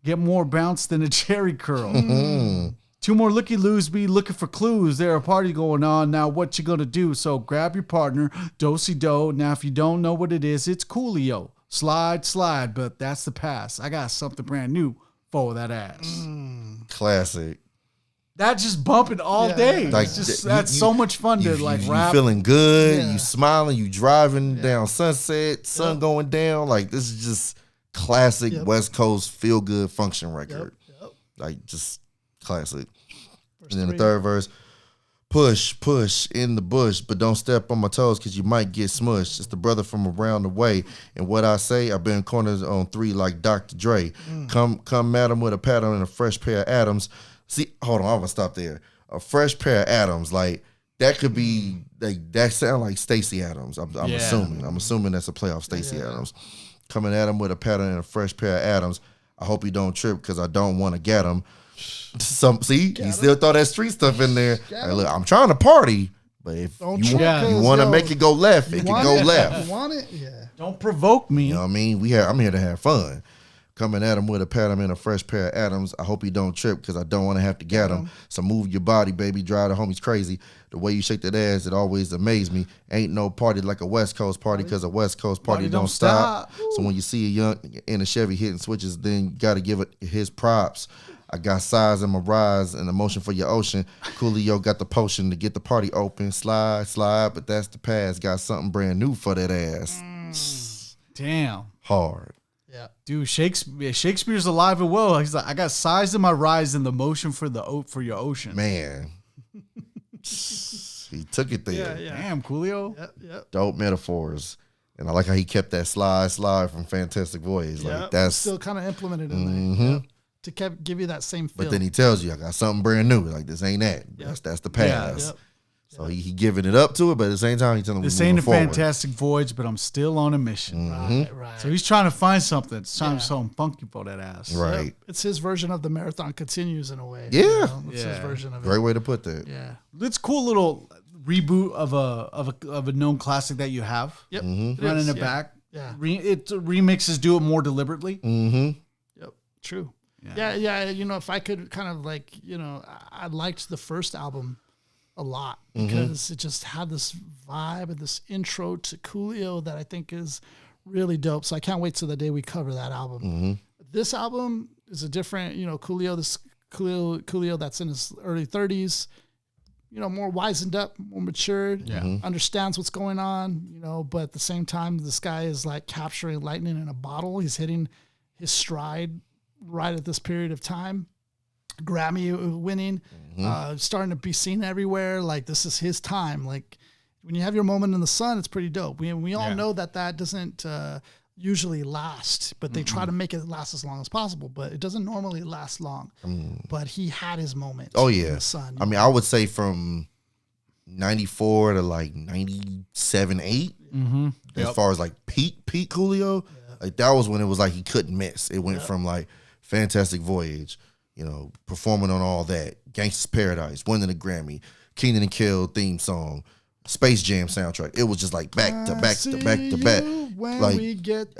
Get more bounce than a cherry curl. 2 more looky-loos be looking for clues. There a party going on. Now what you gonna do? So grab your partner, do-si-do. Now if you don't know what it is, it's Coolio. Slide, but that's the past. I got something brand new for that ass.
Classic.
That just bumping all day.
Like,
It's just, that's so much fun to like rap.
You feeling good.
Yeah.
You smiling. You driving down Sunset. Sun going down. Like this is just classic West Coast feel good function record. Like just classic. And then the third verse, push in the bush, but don't step on my toes because you might get smushed. It's the brother from around the way. And what I say, I've been corners on 3 like Dr. Dre. Come at him with a pattern and a fresh pair of Adams. See, hold on, I'm going to stop there. A fresh pair of Adams, like that could be like that sound like Stacey Adams. I'm assuming. I'm assuming that's a play off Stacey Adams. Coming at him with a pattern and a fresh pair of Adams. I hope he don't trip because I don't want to get him. He still throw that street stuff in there. Like, look, I'm trying to party, but if you want to make it go left, it can go left.
You want it? Yeah.
Don't provoke me.
You know what I mean? I'm here to have fun. Coming at him with a pattern and a fresh pair of Adams. I hope he don't trip because I don't want to have to get him. So move your body, baby. Drive the homies crazy. The way you shake that ass, it always amazes me. Ain't no party like a West Coast party because a West Coast party don't stop. So when you see a young in a Chevy hitting switches, then you got to give it his props. I got size in my rise and emotion for your ocean. Coolio got the potion to get the party open. Slide, but that's the past. Got something brand new for that ass.
Damn.
Hard.
Yeah.
Dude, Shakespeare's alive and well. He's like, I got size in my rise and the motion for your ocean.
Man. He took it there.
Yeah.
Damn, Coolio.
Yep.
Dope metaphors. And I like how he kept that slide from Fantastic Voyage. Like that's
still kind of implemented in there. Yep. To give you that same feel.
But then he tells you, I got something brand new. Like, this ain't that. That's the past.
Yep.
So he giving it up to it, but at the same time, he's telling
this ain't a Fantastic Voyage, but I'm still on a mission.
Right.
So he's trying to find something. It's trying to something funky for that ass.
Right.
Yep. It's his version of the marathon continues in a way.
Yeah.
You know? It's his version of it.
Great way to put that.
Yeah.
It's cool little reboot of a known classic that you have.
Yep.
Running it back.
Yeah.
Remixes do it more deliberately.
Yep. True. Yeah. You know, if I could kind of like, you know, I liked the first album a lot because it just had this vibe and this intro to Coolio that I think is really dope. So I can't wait till the day we cover that album. This album is a different, you know, Coolio that's in his early 30s, you know, more wizened up, more matured, understands what's going on, you know, but at the same time, this guy is like capturing lightning in a bottle. He's hitting his stride right at this period of time. Grammy-winning, starting to be seen everywhere. Like, this is his time. Like, when you have your moment in the sun, it's pretty dope. We all know that doesn't usually last, but they try to make it last as long as possible. But it doesn't normally last long. But he had his moment.
Oh yeah,
in the sun.
I mean, I would say from 94 to like 97, 8. As far as like peak Coolio, like that was when it was like he couldn't miss. It went from like Fantastic Voyage, you know, performing on all that, Gangsta'S Paradise, winning a Grammy, Chino XL theme song, Space Jam soundtrack. It was just like back to back to back to back. Like,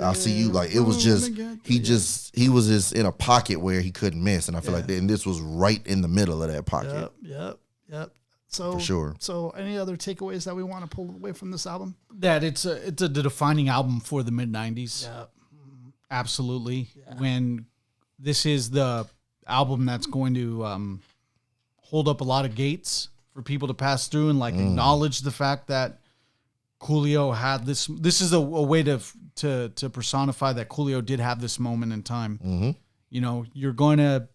I see you. Like, it was just he was just in a pocket where he couldn't miss, and I feel like and this was right in the middle of that pocket.
Yep. So
for sure.
So any other takeaways that we want to pull away from this album?
That it's a defining album for the mid 90s.
Yeah.
Absolutely. Yeah. When this is the album that's going to hold up a lot of gates for people to pass through and like acknowledge the fact that Coolio had this. This is a way to personify that Coolio did have this moment in time. You know, you're going to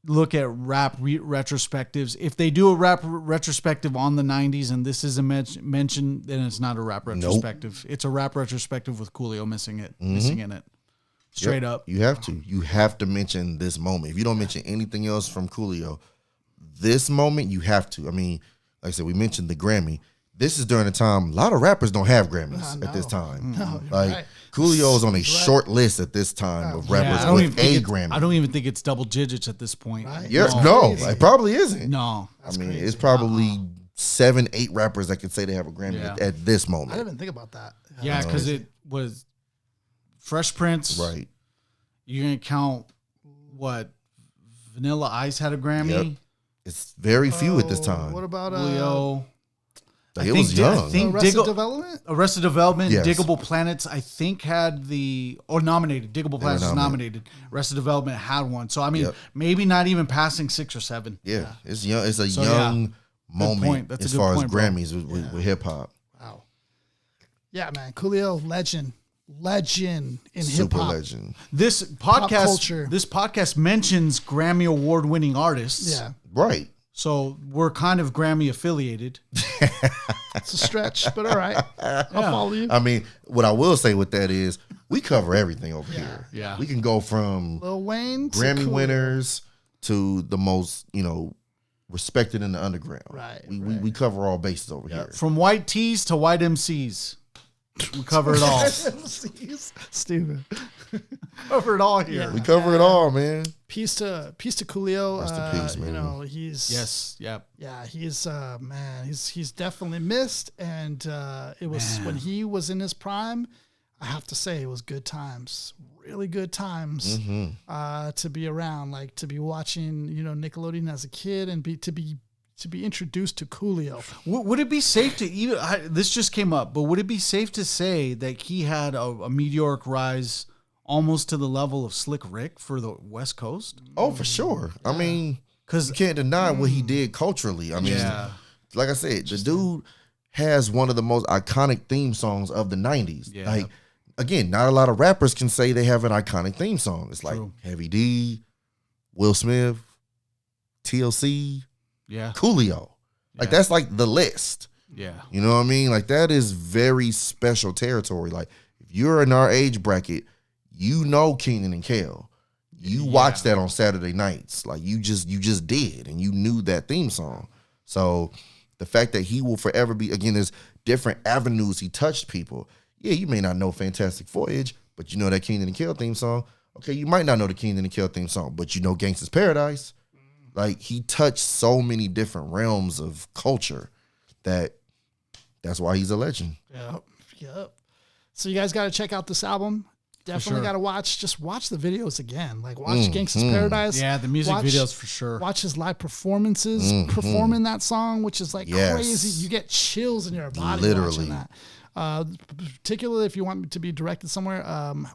look at rap retrospectives. If they do a rap retrospective on the 90s and this is a mention, then it's not a rap retrospective. It's a rap retrospective with Coolio missing in it. Straight up.
You have to mention this moment. If you don't mention anything else from Coolio, this moment you have to. I mean, like I said, we mentioned the Grammy. This is during the time a lot of rappers don't have Grammys at this time. Like Coolio's on a short list at this time of rappers with a Grammy.
I don't even think it's double digits at this point.
Right?
Yeah, no, it probably isn't.
No,
I mean, it's probably 7, 8 rappers that can say they have a Grammy at this moment.
I didn't even think about that.
Yeah, because it was Fresh Prince.
Right.
You're gonna count what Vanilla Ice had a Grammy.
Yep. It's very few at this time.
What about
Coolio?
It was young.
I think
Arrested Development?
Arrested Development,
yes.
Diggable Planets, I think had nominated. Diggable Planets was nominated. Arrested Development had one. So, I mean, maybe not even passing 6 or 7.
Yeah. It's young. It's a young moment as far as Grammys with hip hop.
Wow. Yeah, man. Coolio, legend in hip
Super
hop.
legend.
This podcast mentions Grammy Award winning artists.
Yeah.
Right.
So we're kind of Grammy affiliated.
It's a stretch, but all right. I'll follow you.
I mean, what I will say with that is we cover everything over here.
Yeah.
We can go from
Lil Wayne
Grammy winners to the most, respected in the underground.
Right.
We cover all bases over here.
From white tees to white MCs. We cover it all.
Stupid.
Cover it all here.
Yeah.
We cover it all, man.
Peace to Coolio.
Rest in peace, man.
You know, he's he's definitely missed, and it was when he was in his prime. I have to say, it was good times, really good times to be around, like to be watching, you know, Nickelodeon as a kid, and to be introduced to Coolio.
Would it be safe to even? This just came up, but would it be safe to say that he had a meteoric rise? Almost to the level of Slick Rick for the West Coast?
Oh, for sure. I mean, because you can't deny what he did culturally. I mean, like I said, the dude has one of the most iconic theme songs of the 90s. Yeah. Like, again, not a lot of rappers can say they have an iconic theme song. It's like Heavy D, Will Smith, TLC, Coolio. Like, that's like the list.
Yeah.
You know what I mean? Like, that is very special territory. Like, if you're in our age bracket, you know Kenan and Kel. You watch that on Saturday nights. Like you just did, and you knew that theme song. So the fact that he will forever be, again, there's different avenues he touched people. Yeah, you may not know Fantastic Voyage, but you know that Kenan and Kel theme song. Okay, you might not know the Kenan and Kel theme song, but you know Gangsta'S Paradise. Like he touched so many different realms of culture that's why he's a legend.
Yep. So you guys got to check out this album. Definitely got to watch the videos again. Like watch Gangsta'S Paradise.
Yeah, the music videos for sure.
Watch his live performances, performing that song, which is like crazy. You get chills in your body watching that. Particularly if you want to be directed somewhere,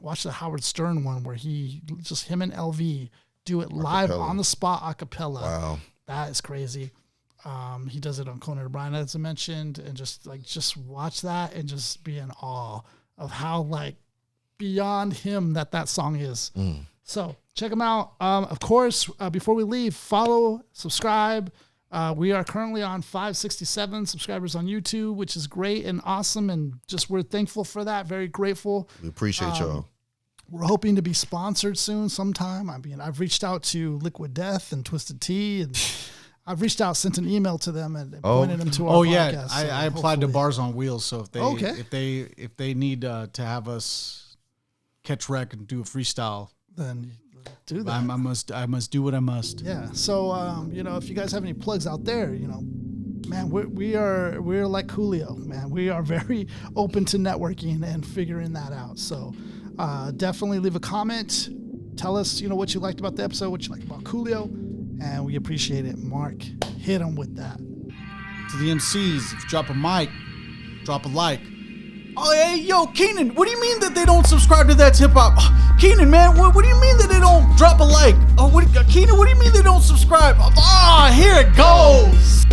watch the Howard Stern one where him and LV do it live on the spot a cappella.
Wow.
That is crazy. He does it on Conan O'Brien, as I mentioned, and just watch that and just be in awe of how like beyond him that song is. So check him out. Of course, before we leave, follow, subscribe. We are currently on 567 subscribers on YouTube, which is great and awesome, and just we're thankful for that. Very grateful.
We appreciate y'all.
We're hoping to be sponsored soon sometime. I mean, I've reached out to Liquid Death and Twisted Tea, and I've reached out, sent an email to them, and pointed them to our podcast.
I applied to Bars on Wheels, so if they need to have us catch wreck and do a freestyle,
then do that.
I must do what I must.
Yeah. So you know, if you guys have any plugs out there, you know, man, we're like Coolio, man. We are very open to networking and figuring that out. So definitely leave a comment. Tell us, you know, what you liked about the episode, what you liked about Coolio, and we appreciate it. Mark, hit them with that.
To the MCs, if you drop a mic, drop a like. Oh, hey, yo, Kenan, what do you mean that they don't subscribe to That's Hip Hop? Oh, Kenan, man, what do you mean that they don't drop a like? Oh, Kenan, what do you mean they don't subscribe? Ah, here it goes.